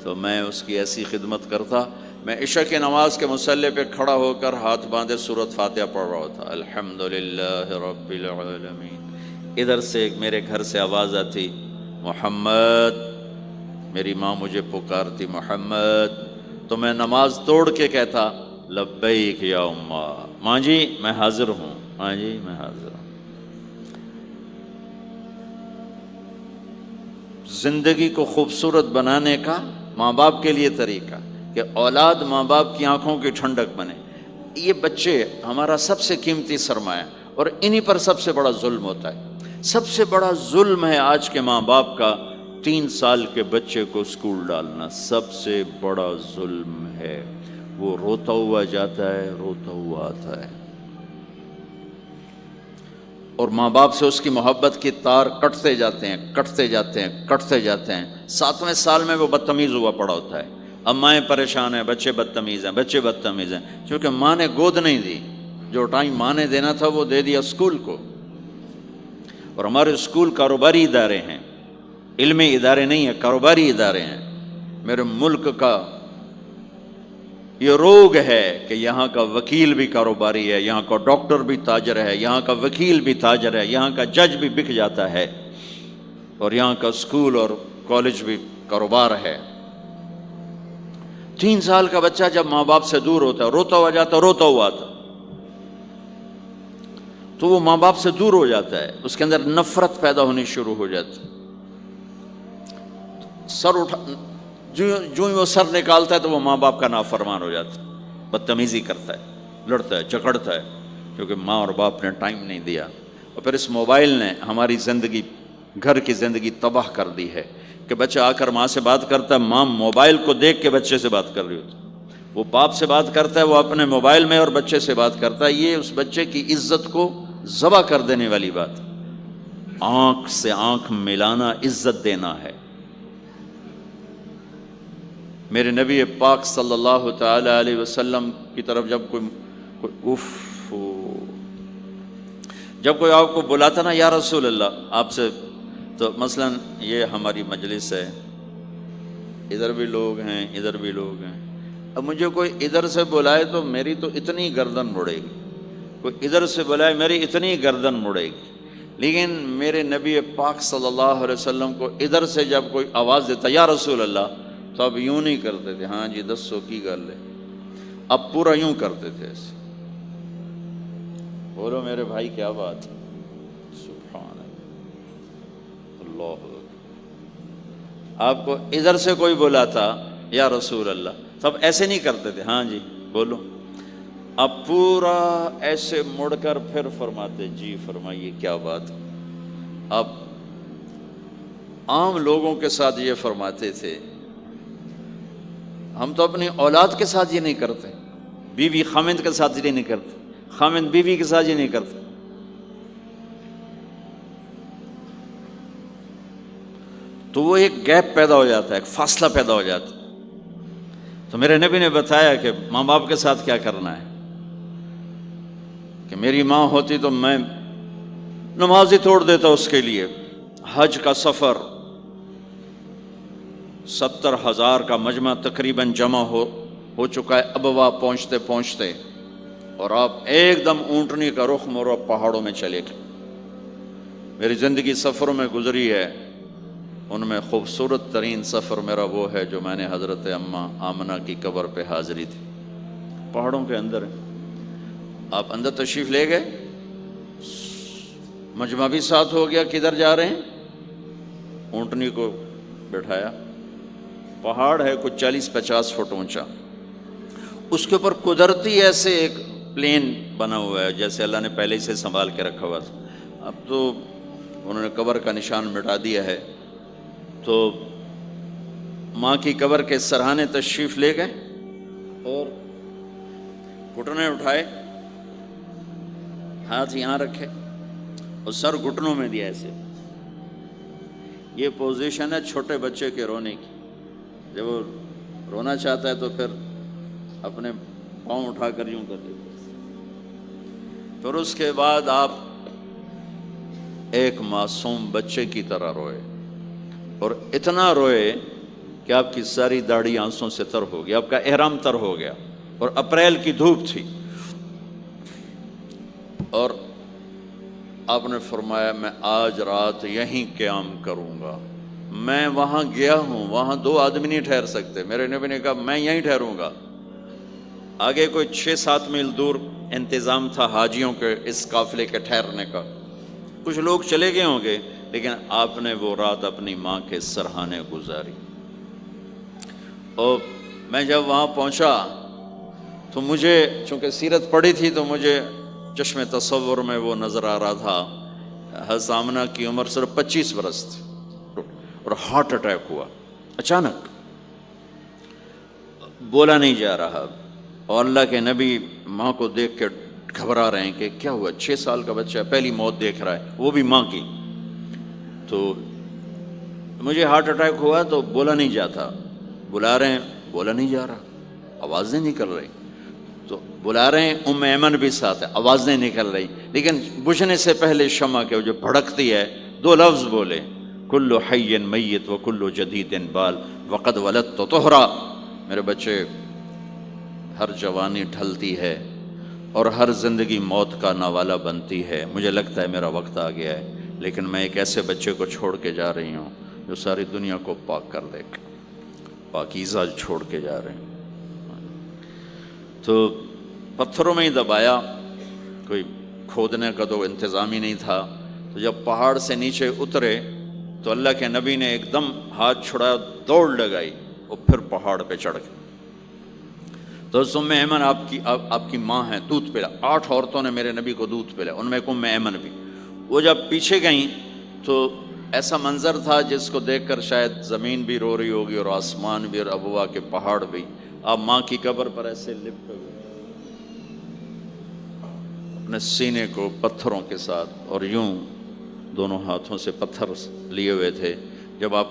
تو میں اس کی ایسی خدمت کرتا۔ میں عشاء کی نماز کے مصلی پہ کھڑا ہو کر ہاتھ باندھے سورۃ فاتحہ پڑھ رہا تھا، الحمدللہ رب العالمین۔ ادھر سے میرے گھر سے آواز آتی، محمد، میری ماں مجھے پکارتی محمد، تو میں نماز توڑ کے کہتا لبیک یا اماں، ماں جی میں حاضر ہوں، ماں جی میں حاضر ہوں۔ زندگی کو خوبصورت بنانے کا ماں باپ کے لیے طریقہ کہ اولاد ماں باپ کی آنکھوں کی ٹھنڈک بنے۔ یہ بچے ہمارا سب سے قیمتی سرمایہ، اور انہی پر سب سے بڑا ظلم ہوتا ہے۔ سب سے بڑا ظلم ہے آج کے ماں باپ کا 3 سال کے بچے کو اسکول ڈالنا، سب سے بڑا ظلم ہے۔ وہ روتا ہوا جاتا ہے، روتا ہوا آتا ہے، اور ماں باپ سے اس کی محبت کی تار کٹتے جاتے ہیں، کٹتے جاتے ہیں، کٹتے جاتے ہیں۔ 7ویں سال میں وہ بدتمیز ہوا پڑا ہوتا ہے، اب مائیں پریشان ہیں، بچے بدتمیز ہیں، بچے بدتمیز ہیں، کیونکہ ماں نے گود نہیں دی، جو ٹائم ماں نے دینا تھا وہ دے دیا اسکول کو۔ اور ہمارے اسکول کاروباری ادارے ہیں، علمی ادارے نہیں ہیں، کاروباری ادارے ہیں۔ میرے ملک کا یہ روگ ہے کہ یہاں کا وکیل بھی کاروباری ہے، یہاں کا ڈاکٹر بھی تاجر ہے، یہاں کا وکیل بھی تاجر ہے، یہاں کا جج بھی بک جاتا ہے، اور یہاں کا اسکول اور کالج بھی کاروبار ہے۔ 3 سال کا بچہ جب ماں باپ سے دور ہوتا ہے، روتا ہوا جاتا، روتا ہوا آتا، تو وہ ماں باپ سے دور ہو جاتا ہے، اس کے اندر نفرت پیدا ہونی شروع ہو جاتی۔ سر اٹھا جو ہی وہ سر نکالتا ہے تو وہ ماں باپ کا نافرمان ہو جاتا ہے، بدتمیزی کرتا ہے، لڑتا ہے، جھگڑتا ہے، کیونکہ ماں اور باپ نے ٹائم نہیں دیا۔ اور پھر اس موبائل نے ہماری زندگی، گھر کی زندگی تباہ کر دی ہے کہ بچہ آ کر ماں سے بات کرتا ہے، ماں موبائل کو دیکھ کے بچے سے بات کر رہی ہوتی ہے، وہ باپ سے بات کرتا ہے، وہ اپنے موبائل میں اور بچے سے بات کرتا ہے۔ یہ اس بچے کی عزت کو ذبح کر دینے والی بات۔ آنکھ سے آنکھ ملانا عزت دینا ہے۔ میرے نبی پاک صلی اللہ تعالی علیہ وسلم کی طرف جب کوئی آپ کو بلاتا نا، یا رسول اللہ آپ سے، تو مثلا یہ ہماری مجلس ہے، ادھر بھی لوگ ہیں، ادھر بھی لوگ ہیں، اب مجھے کوئی ادھر سے بلائے تو میری تو اتنی گردن مڑے گی، کوئی ادھر سے بلائے میری اتنی گردن مڑے گی، لیکن میرے نبی پاک صلی اللہ علیہ وسلم کو ادھر سے جب کوئی آواز دیتا یا رسول اللہ، تو اب یوں نہیں کرتے تھے، ہاں جی دسو کی گل ہے، اب پورا یوں کرتے تھے ایسے۔ بولو میرے بھائی کیا بات ہے، سبحان اللہ، اللہ اکبر۔ آپ کو ادھر سے کوئی بلاتا یا رسول اللہ، تب ایسے نہیں کرتے تھے، ہاں جی بولو، اب پورا ایسے مڑ کر پھر فرماتے جی فرمائیے کیا بات۔ اب عام لوگوں کے ساتھ یہ فرماتے تھے، ہم تو اپنی اولاد کے ساتھ یہ نہیں کرتے، بیوی خامند کے ساتھ یہ نہیں کرتے، خامند بیوی کے ساتھ یہ نہیں کرتے۔ تو وہ ایک گیپ پیدا ہو جاتا ہے، ایک فاصلہ پیدا ہو جاتا ہے۔ تو میرے نبی نے بتایا کہ ماں باپ کے ساتھ کیا کرنا ہے، کہ میری ماں ہوتی تو میں نماز ہی توڑ دیتا اس کے لیے۔ حج کا سفر 70,000 کا مجمع تقریباً جمع ہو چکا ہے ابوا پہنچتے پہنچتے، اور آپ ایک دم اونٹنی کا رخ موڑو، پہاڑوں میں چلے گئے۔ میری زندگی سفروں میں گزری ہے، ان میں خوبصورت ترین سفر میرا وہ ہے جو میں نے حضرت اماں آمنہ کی قبر پہ حاضری تھی، پہاڑوں کے اندر۔ آپ اندر تشریف لے گئے، مجمع بھی ساتھ ہو گیا، کدھر جا رہے ہیں؟ اونٹنی کو بٹھایا، پہاڑ ہے کچھ 40-50 فٹ اونچا، اس کے اوپر قدرتی ایسے ایک پلین بنا ہوا ہے جیسے اللہ نے پہلے سے سنبھال کے رکھا ہوا تھا۔ اب تو انہوں نے قبر کا نشان مٹا دیا ہے، تو ماں کی قبر کے سرہانے تشریف لے گئے اور گھٹنے اٹھائے، ہاتھ یہاں رکھے اور سر گھٹنوں میں دیا ایسے۔ یہ پوزیشن ہے چھوٹے بچے کے رونے کی، جب وہ رونا چاہتا ہے تو پھر اپنے پاؤں اٹھا کر یوں کر دیتے۔ پھر اس کے بعد آپ ایک معصوم بچے کی طرح روئے، اور اتنا روئے کہ آپ کی ساری داڑھی آنسوں سے تر ہو گئی، آپ کا احرام تر ہو گیا، اور اپریل کی دھوپ تھی، اور آپ نے فرمایا میں آج رات یہیں قیام کروں گا۔ میں وہاں گیا ہوں، وہاں 2 آدمی نہیں ٹھہر سکتے، میرے نبی نے کہا میں یہیں ٹھہروں گا۔ آگے کوئی 6-7 میل دور انتظام تھا حاجیوں کے اس قافلے کے ٹھہرنے کا، کچھ لوگ چلے گئے ہوں گے، لیکن آپ نے وہ رات اپنی ماں کے سرہانے گزاری۔ اور میں جب وہاں پہنچا تو مجھے چونکہ سیرت پڑھی تھی تو مجھے چشم تصور میں وہ نظر آ رہا تھا، حضرت آمنہ کی عمر صرف 25 برس تھی، اور ہارٹ اٹیک ہوا اچانک، بولا نہیں جا رہا، اور اللہ کے نبی ماں کو دیکھ کے گھبرا رہے ہیں کہ کیا ہوا، 6 سال کا بچہ پہلی موت دیکھ رہا ہے، وہ بھی ماں کی۔ تو مجھے ہارٹ اٹیک ہوا تو بولا نہیں جاتا، بلا رہے ہیں بولا نہیں جا رہا، آوازیں نکل رہی، تو بلا رہے ہیں، ام ایمن بھی ساتھ ہے، آوازیں نکل رہی، لیکن بجھنے سے پہلے شمع کے جو بھڑکتی ہے، دو لفظ بولے، کل حی میت و کل جدید بال وقد ولدت طہرا، میرے بچے ہر جوانی ڈھلتی ہے اور ہر زندگی موت کا نوالا بنتی ہے، مجھے لگتا ہے میرا وقت آ گیا ہے، لیکن میں ایک ایسے بچے کو چھوڑ کے جا رہی ہوں جو ساری دنیا کو پاک کر دے گا، پاکیزہ چھوڑ کے جا رہے ہیں۔ تو پتھروں میں ہی دبایا، کوئی کھودنے کا تو انتظام ہی نہیں تھا، تو جب پہاڑ سے نیچے اترے تو اللہ کے نبی نے ایک دم ہاتھ چھڑایا، دوڑ لگائی اور پھر پہاڑ پہ چڑھ گئے۔ تو ام ایمن آپ کی ماں ہے، دودھ پلا، 8 عورتوں نے میرے نبی کو دودھ پلا، ان میں ایک ام ایمن بھی۔ وہ جب پیچھے گئیں تو ایسا منظر تھا جس کو دیکھ کر شاید زمین بھی رو رہی ہوگی اور آسمان بھی اور ابوا کے پہاڑ بھی۔ آپ ماں کی قبر پر ایسے لپٹے ہوئے اپنے سینے کو پتھروں کے ساتھ اور یوں دونوں ہاتھوں سے پتھر لیے ہوئے تھے۔ جب آپ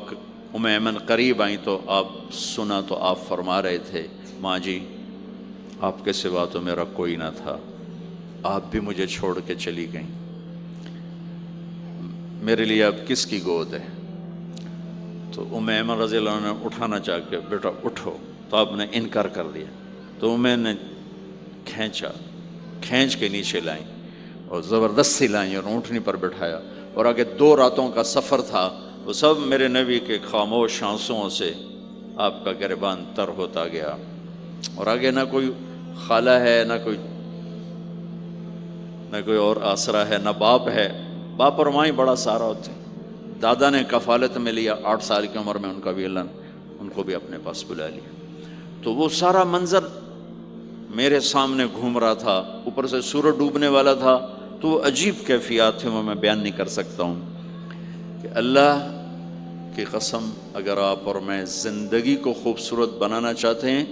ام ایمن قریب آئیں تو آپ سنا تو آپ فرما رہے تھے، ماں جی آپ کے سوا تو میرا کوئی نہ تھا، آپ بھی مجھے چھوڑ کے چلی گئیں، میرے لیے اب کس کی گود ہے؟ تو ام ایمن رضی اللہ عنہ نے اٹھانا چاہ کے، بیٹا اٹھو، تو آپ نے انکار کر دیا، تو ام نے کھینچ کے نیچے لائیں اور زبردستی لائیں اور اونٹنی پر بٹھایا، اور آگے 2 راتوں کا سفر تھا، وہ سب میرے نبی کے خاموش آنسوؤں سے آپ کا گریبان تر ہوتا گیا، اور آگے نہ کوئی خالہ ہے، نہ کوئی اور آسرا ہے، نہ باپ ہے، باپ اور ماں ہی بڑا سہارا ہوتے ہیں۔ دادا نے کفالت میں لیا 8 سال کی عمر میں، ان کا بھی اللہ نے ان کو بھی اپنے پاس بلا لیا۔ تو وہ سارا منظر میرے سامنے گھوم رہا تھا، اوپر سے سورج ڈوبنے والا تھا، تو وہ عجیب کیفیات تھے، وہ میں بیان نہیں کر سکتا ہوں کہ اللہ کی قسم اگر آپ اور میں زندگی کو خوبصورت بنانا چاہتے ہیں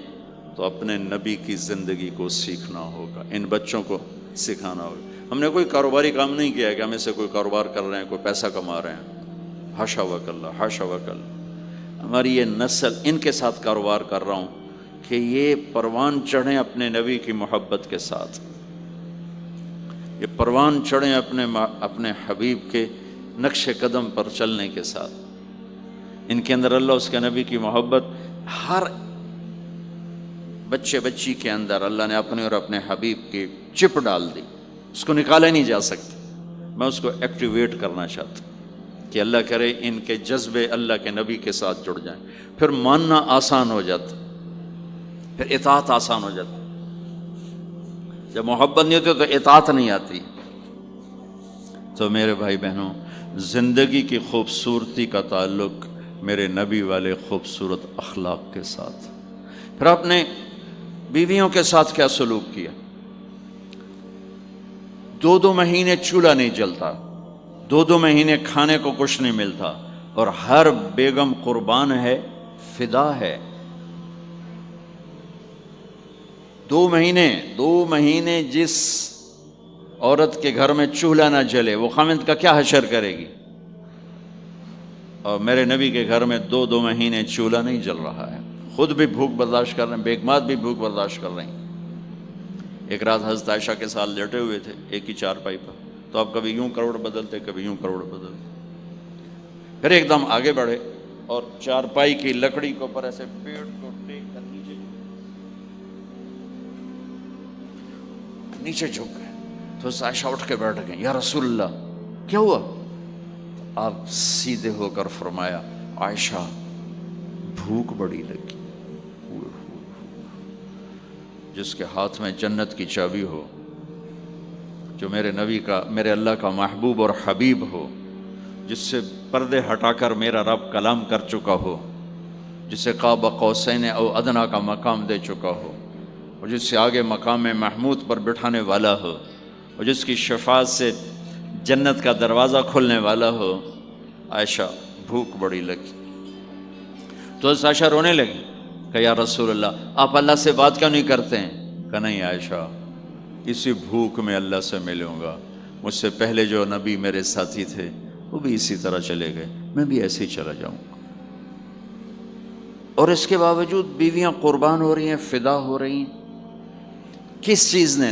تو اپنے نبی کی زندگی کو سیکھنا ہوگا، ان بچوں کو سکھانا ہوگا۔ ہم نے کوئی کاروباری کام نہیں کیا ہے کہ ہم اسے کوئی کاروبار کر رہے ہیں، کوئی پیسہ کما رہے ہیں، حاشا وکلا، حاشا وکلا۔ ہماری یہ نسل، ان کے ساتھ کاروبار کر رہا ہوں کہ یہ پروان چڑھیں اپنے نبی کی محبت کے ساتھ، یہ پروان چڑھیں اپنے حبیب کے نقش قدم پر چلنے کے ساتھ۔ ان کے اندر اللہ، اس کے نبی کی محبت، ہر بچے بچی کے اندر اللہ نے اپنے اور اپنے حبیب کی چپ ڈال دی، اس کو نکالا نہیں جا سکتا۔ میں اس کو ایکٹیویٹ کرنا چاہتا ہوں کہ اللہ کرے ان کے جذبے اللہ کے نبی کے ساتھ جڑ جائیں، پھر ماننا آسان ہو جاتا، پھر اطاعت آسان ہو جاتی۔ جب محبت نہیں ہوتی تو اطاعت نہیں آتی۔ تو میرے بھائی بہنوں، زندگی کی خوبصورتی کا تعلق میرے نبی والے خوبصورت اخلاق کے ساتھ۔ پھر آپ نے بیویوں کے ساتھ کیا سلوک کیا؟ 2 مہینے چولہا نہیں جلتا، 2 مہینے کھانے کو کچھ نہیں ملتا، اور ہر بیگم قربان ہے، فدا ہے۔ 2 مہینے جس عورت کے گھر میں چولہا نہ جلے وہ خامند کا کیا حشر کرے گی؟ اور میرے نبی کے گھر میں 2 مہینے چولہا نہیں جل رہا ہے، خود بھی بھوک برداشت کر رہے ہیں، بیگمات بھی بھوک برداشت کر رہے ہیں۔ ایک رات حضرت عائشہ کے ساتھ لیٹے ہوئے تھے ایک ہی چارپائی پر، تو آپ کبھی یوں کروڑ بدلتے، کبھی یوں کروڑ بدلتے، پھر ایک دم آگے بڑھے اور چارپائی کی لکڑی کے اوپر ایسے پیڑ کو ٹیک کر نیچے جھک گئے۔ تو عائشہ اٹھ کے بیٹھ گئے، یا رسول اللہ کیا ہوا؟ آپ سیدھے ہو کر فرمایا، عائشہ بھوک بڑی لگی۔ جس کے ہاتھ میں جنت کی چابی ہو، جو میرے نبی کا، میرے اللہ کا محبوب اور حبیب ہو، جس سے پردے ہٹا کر میرا رب کلام کر چکا ہو، جسے قاب قوسین او ادنا کا مقام دے چکا ہو، اور جس سے آگے مقام محمود پر بٹھانے والا ہو، اور جس کی شفاعت سے جنت کا دروازہ کھلنے والا ہو، عائشہ بھوک بڑی لگی۔ تو عائشہ رونے لگی کہ یا رسول اللہ آپ اللہ سے بات کیوں نہیں کرتے ہیں؟ کہ نہیں عائشہ، اسی بھوک میں اللہ سے ملوں گا، مجھ سے پہلے جو نبی میرے ساتھی تھے وہ بھی اسی طرح چلے گئے، میں بھی ایسے ہی چلا جاؤں گا۔ اور اس کے باوجود بیویاں قربان ہو رہی ہیں، فدا ہو رہی ہیں. کس چیز نے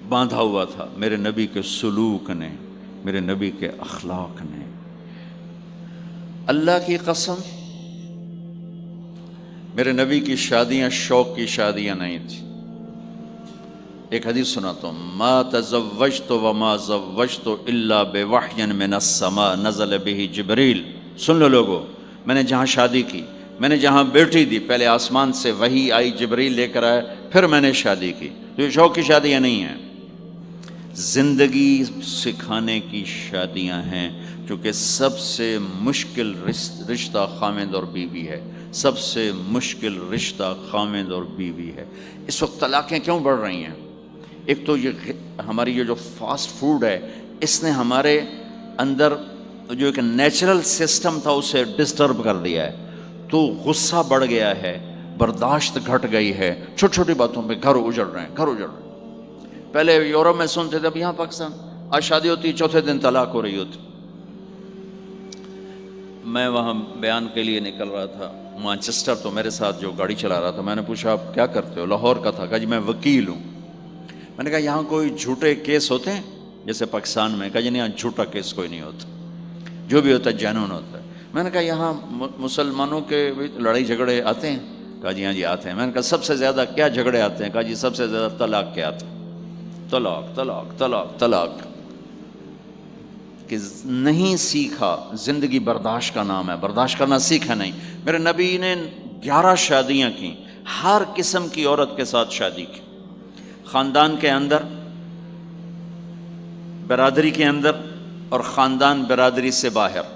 باندھا ہوا تھا؟ میرے نبی کے سلوک نے، میرے نبی کے اخلاق نے. اللہ کی قسم، میرے نبی کی شادیاں شوق کی شادیاں نہیں تھیں. ایک حدیث سناتا ہوں، ما تزوجت وما زوجت الا بوحی من السماء نزل به جبریل. سن لو لوگو، میں نے جہاں شادی کی، میں نے جہاں بیٹی دی، پہلے آسمان سے وحی آئی، جبریل لے کر آیا، پھر میں نے شادی کی. تو یہ شوق کی شادیاں نہیں ہیں، زندگی سکھانے کی شادیاں ہیں. کیونکہ سب سے مشکل رشتہ خامند اور بیوی ہے، سب سے مشکل رشتہ خامند اور بیوی ہے. اس وقت طلاقیں کیوں بڑھ رہی ہیں؟ ایک تو یہ ہماری یہ جو فاسٹ فوڈ ہے، اس نے ہمارے اندر جو ایک نیچرل سسٹم تھا اسے ڈسٹرب کر دیا ہے. تو غصہ بڑھ گیا ہے، برداشت گھٹ گئی ہے، چھوٹی چھوٹی باتوں پہ گھر اجڑ رہے ہیں، گھر اجڑ رہے ہیں. پہلے یورپ میں سنتے تھے، اب یہاں پاکستان آج شادی ہوتی، چوتھے دن طلاق ہو رہی ہوتی. میں وہاں بیان کے لیے نکل رہا تھا مانچسٹر، تو میرے ساتھ جو گاڑی چلا رہا تھا، میں نے پوچھا آپ کیا کرتے ہو؟ لاہور کا تھا. کہا جی میں وکیل ہوں. میں نے کہا یہاں کوئی جھوٹے کیس ہوتے ہیں جیسے پاکستان میں؟ کہا جی نہیں، یہاں جھوٹا کیس کوئی نہیں ہوتا، جو بھی ہوتا ہے جینون ہوتا ہے. میں نے کہا یہاں مسلمانوں کے لڑائی جھگڑے آتے ہیں؟ کہا جی ہاں جی آتے ہیں. میں نے کہا سب سے زیادہ کیا جھگڑے آتے ہیں؟ کہا جی سب سے زیادہ طلاق کے آتے ہیں. طلاق طلاق طلاق طلاق. کہ نہیں سیکھا، زندگی برداشت کا نام ہے، برداشت کرنا سیکھا نہیں. میرے نبی نے 11 شادیاں کی، ہر قسم کی عورت کے ساتھ شادی کی، خاندان کے اندر، برادری کے اندر، اور خاندان برادری سے باہر.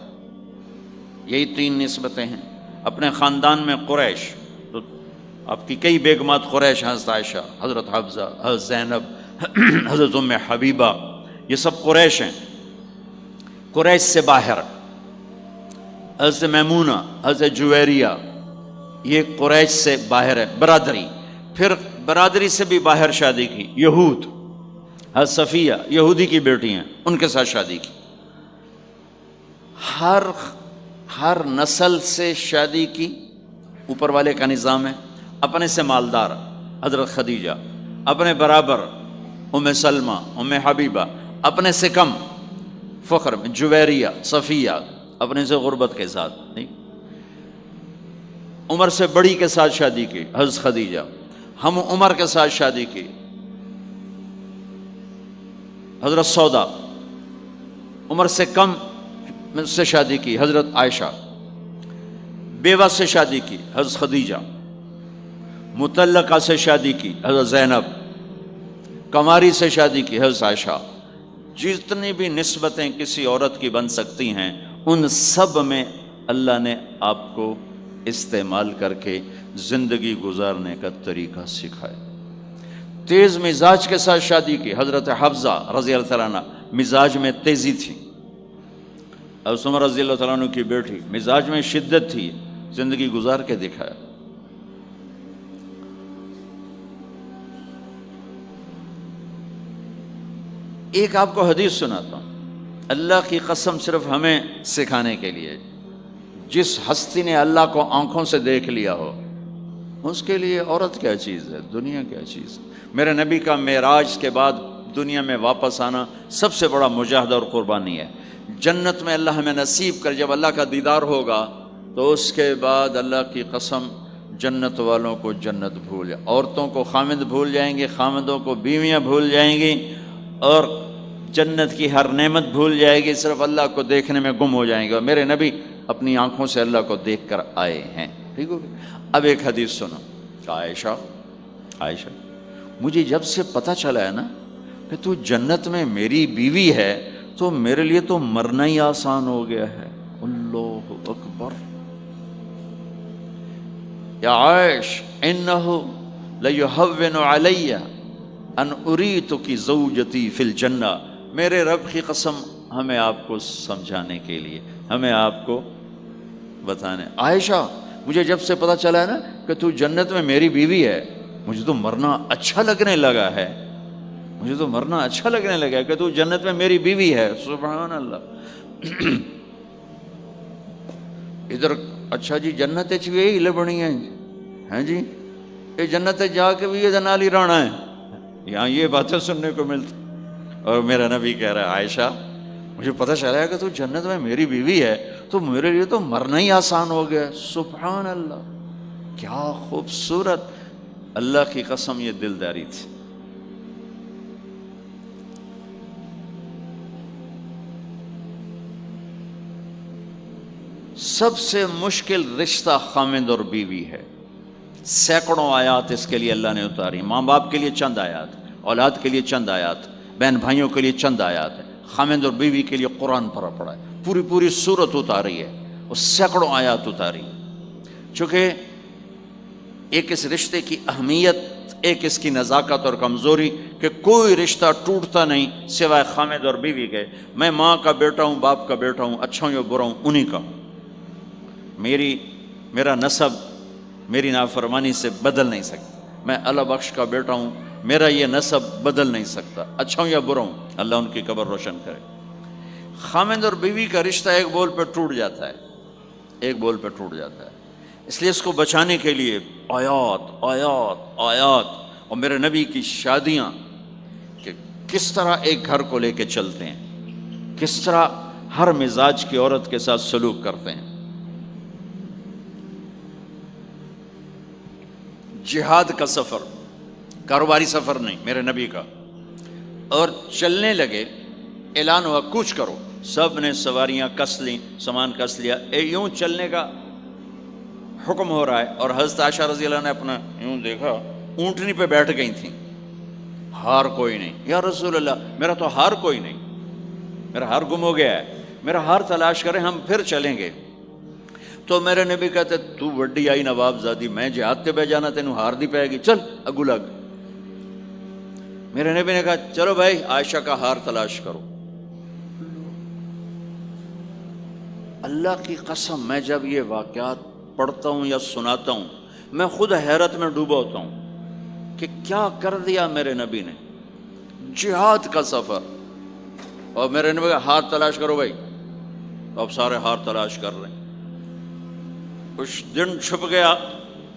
یہی 3 نسبتیں ہیں. اپنے خاندان میں قریش، تو آپ کی کئی بیگمات قریش، حضرت عائشہ، حضرت حفصہ، حضرت زینب، حضرت ام حبیبہ، یہ سب قریش ہیں. قریش سے باہر حضرت میمونہ، حضرت جویریہ، یہ قریش سے باہر ہے برادری. پھر برادری سے بھی باہر شادی کی یہود، حضرت صفیہ یہودی کی بیٹی ہیں، ان کے ساتھ شادی کی. ہر نسل سے شادی کی. اوپر والے کا نظام ہے، اپنے سے مالدار حضرت خدیجہ، اپنے برابر ام سلمہ، ام حبیبہ، اپنے سے کم فخر میں جویریہ، صفیہ، اپنے سے غربت کے ساتھ نہیں. عمر سے بڑی کے ساتھ شادی کی حضرت خدیجہ، ہم عمر کے ساتھ شادی کی حضرت سودا، عمر سے کم سے شادی کی حضرت عائشہ، بیوہ سے شادی کی حضرت خدیجہ، مطلقہ سے شادی کی حضرت زینب، کماری سے شادی کی حضرت عائشہ. جتنی بھی نسبتیں کسی عورت کی بن سکتی ہیں، ان سب میں اللہ نے آپ کو استعمال کر کے زندگی گزارنے کا طریقہ سکھایا. تیز مزاج کے ساتھ شادی کی حضرت حفصہ رضی اللہ تعالیٰ عنہ، مزاج میں تیزی تھی. حضرت عمر رضی اللہ تعالیٰ عنہ کی بیٹی، مزاج میں شدت تھی، زندگی گزار کے دکھایا. ایک آپ کو حدیث سناتا ہوں، اللہ کی قسم صرف ہمیں سکھانے کے لیے. جس ہستی نے اللہ کو آنکھوں سے دیکھ لیا ہو، اس کے لیے عورت کیا چیز ہے، دنیا کیا چیز ہے. میرے نبی کا معراج کے بعد دنیا میں واپس آنا سب سے بڑا مجاہدہ اور قربانی ہے. جنت میں اللہ ہمیں نصیب کر، جب اللہ کا دیدار ہوگا تو اس کے بعد اللہ کی قسم جنت والوں کو جنت بھول جائے، عورتوں کو خامد بھول جائیں گے، خامدوں کو بیویاں بھول جائیں گی، اور جنت کی ہر نعمت بھول جائے گی، صرف اللہ کو دیکھنے میں گم ہو جائیں گے. اور میرے نبی اپنی آنکھوں سے اللہ کو دیکھ کر آئے ہیں. ٹھیک ہو گیا؟ اب ایک حدیث سنو. عائشہ مجھے جب سے پتہ چلا ہے نا کہ تو جنت میں میری بیوی ہے، تو میرے لیے تو مرنا ہی آسان ہو گیا ہے. اللہ اکبر. یا عائش انہ لیہون علی ان اریتک زوجتی فی الجنہ. میرے رب کی قسم ہمیں آپ کو سمجھانے کے لیے، ہمیں آپ کو بتانے. عائشہ مجھے جب سے پتہ چلا ہے نا کہ تو جنت میں میری بیوی ہے، مجھے تو مرنا اچھا لگنے لگا ہے، مجھے تو مرنا اچھا لگنے لگا ہے کہ تو جنت میں میری بیوی ہے. سبحان اللہ. ادھر اچھا جی جنت چ بھی یہی لبنی ہیں جی، یہ جنت جا کے بھی یہ نال ہی رہنا ہے، یہاں یہ باتیں سننے کو ملتی. اور میرا نبی کہہ رہا ہے عائشہ مجھے پتہ چلا ہے کہ تو جنت میں میری بیوی ہے تو میرے لیے تو مرنا ہی آسان ہو گیا. سبحان اللہ، کیا خوبصورت، اللہ کی قسم یہ دلداری تھی. سب سے مشکل رشتہ خامند اور بیوی ہے. سینکڑوں آیات اس کے لیے اللہ نے اتاری. ماں باپ کے لیے چند آیات، اولاد کے لیے چند آیات، بہن بھائیوں کے لیے چند آیات ہے. خامند اور بیوی کے لیے قرآن پڑھا ہے، پوری سورت اتاری ہے، اور سینکڑوں آیات اتاری. چونکہ ایک اس رشتے کی اہمیت، ایک اس کی نزاکت اور کمزوری کہ کوئی رشتہ ٹوٹتا نہیں سوائے خامند اور بیوی کے. میں ماں کا بیٹا ہوں، باپ کا بیٹا ہوں، اچھا ہوں یا برا ہوں، انہی کا ہوں. میرا نسب میری نافرمانی سے بدل نہیں سکتا. میں اللہ بخش کا بیٹا ہوں، میرا یہ نسب بدل نہیں سکتا، اچھا ہوں یا برا ہوں. اللہ ان کی قبر روشن کرے. خامند اور بیوی کا رشتہ ایک بول پہ ٹوٹ جاتا ہے، ایک بول پہ ٹوٹ جاتا ہے. اس لیے اس کو بچانے کے لیے آیات آیات آیات. اور میرے نبی کی شادیاں کہ کس طرح ایک گھر کو لے کے چلتے ہیں، کس طرح ہر مزاج کی عورت کے ساتھ سلوک کرتے ہیں. جہاد کا سفر، کاروباری سفر نہیں، میرے نبی کا. اور چلنے لگے، اعلان ہوا کوچ کرو. سب نے سواریاں کس لیں، سامان کس لیا. یوں چلنے کا حکم ہو رہا ہے. اور حضرت عائشہ رضی اللہ نے اپنا یوں دیکھا، اونٹنی پہ بیٹھ گئی تھیں. ہار کوئی نہیں. یا رسول اللہ میرا تو ہار کوئی نہیں، میرا ہار گم ہو گیا ہے، میرا ہار تلاش کریں، ہم پھر چلیں گے. تو میرے نبی کہتے تو وڈی آئی نواب زادی، میں جہاد تے بہ جانا تینوں ہار دی پائے گی، چل اگو لگ. میرے نبی نے کہا چلو بھائی عائشہ کا ہار تلاش کرو. اللہ کی قسم میں جب یہ واقعات پڑھتا ہوں یا سناتا ہوں میں خود حیرت میں ڈوبا ہوتا ہوں کہ کیا کر دیا میرے نبی نے. جہاد کا سفر، اور میرے نبی کا ہار تلاش کرو بھائی. اب سارے ہار تلاش کر رہے ہیں. کچھ دن چھپ گیا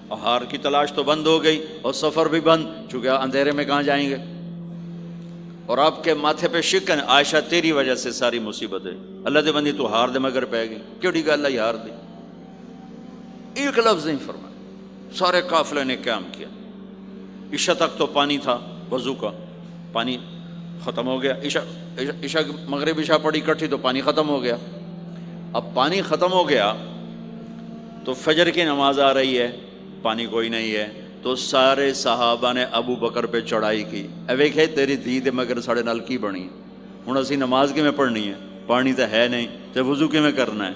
اور ہار کی تلاش تو بند ہو گئی اور سفر بھی بند، چونکہ اندھیرے میں کہاں جائیں گے. اور آپ کے ماتھے پہ شکن، عائشہ تیری وجہ سے ساری مصیبت ہے. اللہ دے بندی تو ہار دے مگر پہ گئی، کیڑی گل اللہ ہی ہار دی. ایک لفظ نہیں فرمایا. سارے قافلے نے قیام کیا. عشاء تک تو پانی تھا، وضو کا پانی ختم ہو گیا. عشاء مغرب عشاء پڑی کٹھی تو پانی ختم ہو گیا. اب پانی ختم ہو گیا تو فجر کی نماز آ رہی ہے، پانی کوئی نہیں ہے. تو سارے صحابہ نے ابو بکر پہ چڑھائی کی. ویکھے تیری دھی دے مگر ساڑے نال کی بنی، ہوں اسی نماز کی میں پڑھنی ہے، پانی تو ہے نہیں تو وضو کی میں کرنا ہے.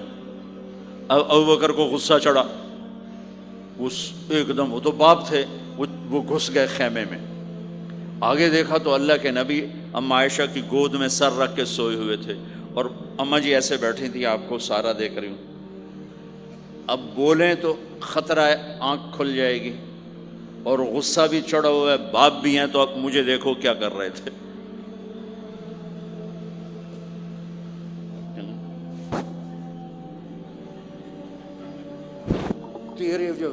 اب ابو بکر کو غصہ چڑھا. اس ایک دم، وہ تو باپ تھے، وہ گھس گئے خیمے میں. آگے دیکھا تو اللہ کے نبی اما عائشہ کی گود میں سر رکھ کے سوئے ہوئے تھے، اور اماں جی ایسے بیٹھی تھی، آپ کو سارا دیکھ رہی ہوں. اب بولیں تو خطرہ ہے آنکھ کھل جائے گی، اور غصہ بھی چڑھا ہوا ہے، باپ بھی ہیں. تو اب مجھے دیکھو کیا کر رہے تھے. تیرے جو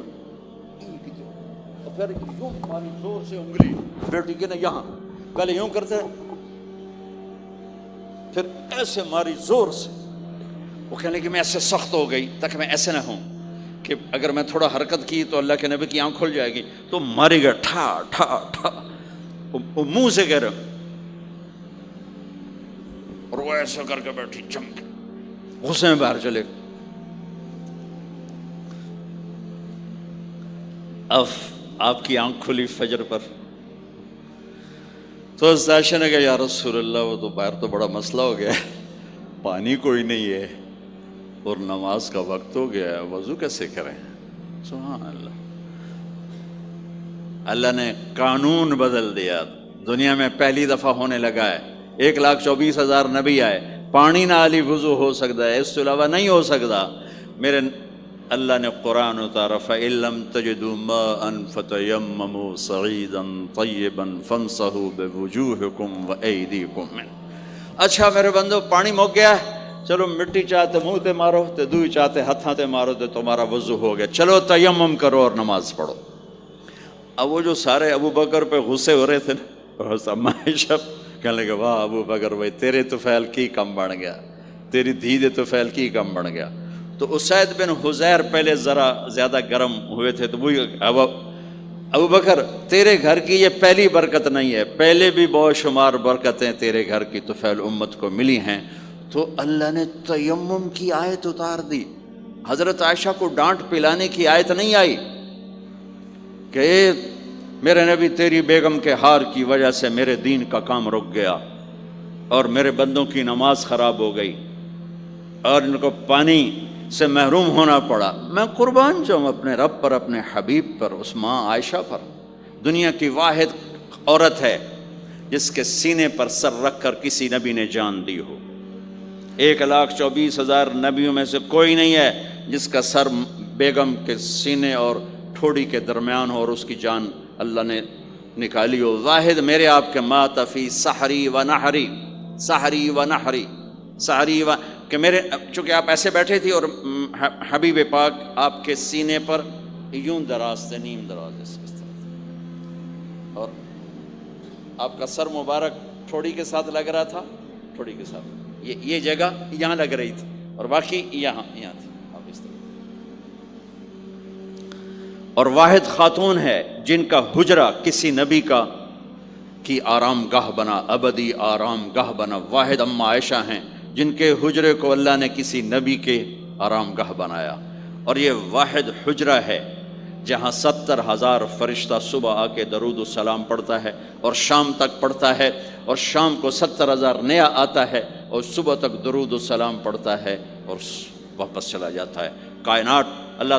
پھر یوں ماری زور سے انگلی بیٹی کے نا یہاں، پہلے یوں کرتے پھر ایسے ماری زور سے. وہ کہنے کہ میں ایسے سخت ہو گئی تاکہ میں ایسے نہ ہوں کہ اگر میں تھوڑا حرکت کی تو اللہ کے نبی کی آنکھ کھل جائے گی. تو ماری گیا ٹھا ٹھا ٹھا، وہ منہ سے کہہ رہا، اور وہ ایسا کر کے بیٹھی چمک، غصے میں باہر چلے. اب آپ کی آنکھ کھلی فجر پر تو عائشہ نے کہا یا رسول اللہ وہ تو باہر تو بڑا مسئلہ ہو گیا ہے، پانی کوئی نہیں ہے اور نماز کا وقت ہو گیا ہے، وضو کیسے کریں. سبحان اللہ. اللہ نے قانون بدل دیا. دنیا میں پہلی دفعہ ہونے لگا ہے. 1,24,000 نبی آئے، پانی نہ علی وضو ہو سکتا ہے، اس کے علاوہ نہیں ہو سکتا. میرے اللہ نے قرآن اتارا فَإِن لَّمْ تَجِدُوا مَاءً فَتَيَمَّمُوا صَعِيدًا طَيِّبًا فَامْسَحُوا بِوُجُوهِكُمْ وَأَيْدِيكُمْ مِنْهُ. اچھا میرے بندو پانی مک گیا ہے چلو مٹی چاہتے منہ تے مارو تے دوئی چاہتے ہتھاں تے مارو تے تمہارا وضو ہو گیا، چلو تیمم کرو اور نماز پڑھو۔ اب وہ جو سارے ابو بکر پہ غصے ہو رہے تھے نا، اما عائشہ کہنے لگے واہ ابو بکر بھائی تیرے تو فعل کی کم بن گیا، تیری دھی دے تو فعل کی کم بن گیا۔ تو اسید بن حذیر پہلے ذرا زیادہ گرم ہوئے تھے، تو وہی ابو بکر تیرے گھر کی یہ پہلی برکت نہیں ہے، پہلے بھی بہت شمار برکتیں تیرے گھر کی طفیل امت کو ملی ہیں۔ تو اللہ نے تیمم کی آیت اتار دی، حضرت عائشہ کو ڈانٹ پلانے کی آیت نہیں آئی کہ میرے نبی تیری بیگم کے ہار کی وجہ سے میرے دین کا کام رک گیا اور میرے بندوں کی نماز خراب ہو گئی اور ان کو پانی سے محروم ہونا پڑا۔ میں قربان جاؤں اپنے رب پر، اپنے حبیب پر، اس ماں عائشہ پر، دنیا کی واحد عورت ہے جس کے سینے پر سر رکھ کر کسی نبی نے جان دی ہو۔ 1,24,000 نبیوں میں سے کوئی نہیں ہے جس کا سر بیگم کے سینے اور ٹھوڑی کے درمیان ہو اور اس کی جان اللہ نے نکالی ہو۔ واحد میرے آپ کے مات فی سحری و نحری، سحری و نحری، سحری و، کہ میرے چونکہ آپ ایسے بیٹھے تھی اور حبیب پاک آپ کے سینے پر یوں دراز تھے، نیم دراز اس طرح، اور آپ کا سر مبارک ٹھوڑی کے ساتھ لگ رہا تھا، ٹھوڑی کے ساتھ یہ جگہ یہاں لگ رہی تھی اور باقی یہاں تھی، آپ اس طرح۔ اور واحد خاتون ہے جن کا حجرہ کسی نبی کی آرام گاہ بنا، ابدی آرام گاہ بنا۔ واحد اما عائشہ ہیں جن کے حجرے کو اللہ نے کسی نبی کے آرام گاہ بنایا، اور یہ واحد حجرہ ہے جہاں 70,000 فرشتہ صبح آ کے درود و سلام پڑھتا ہے اور شام تک پڑھتا ہے، اور شام کو 70,000 نیا آتا ہے اور صبح تک درود و سلام پڑھتا ہے اور واپس چلا جاتا ہے۔ کائنات، اللہ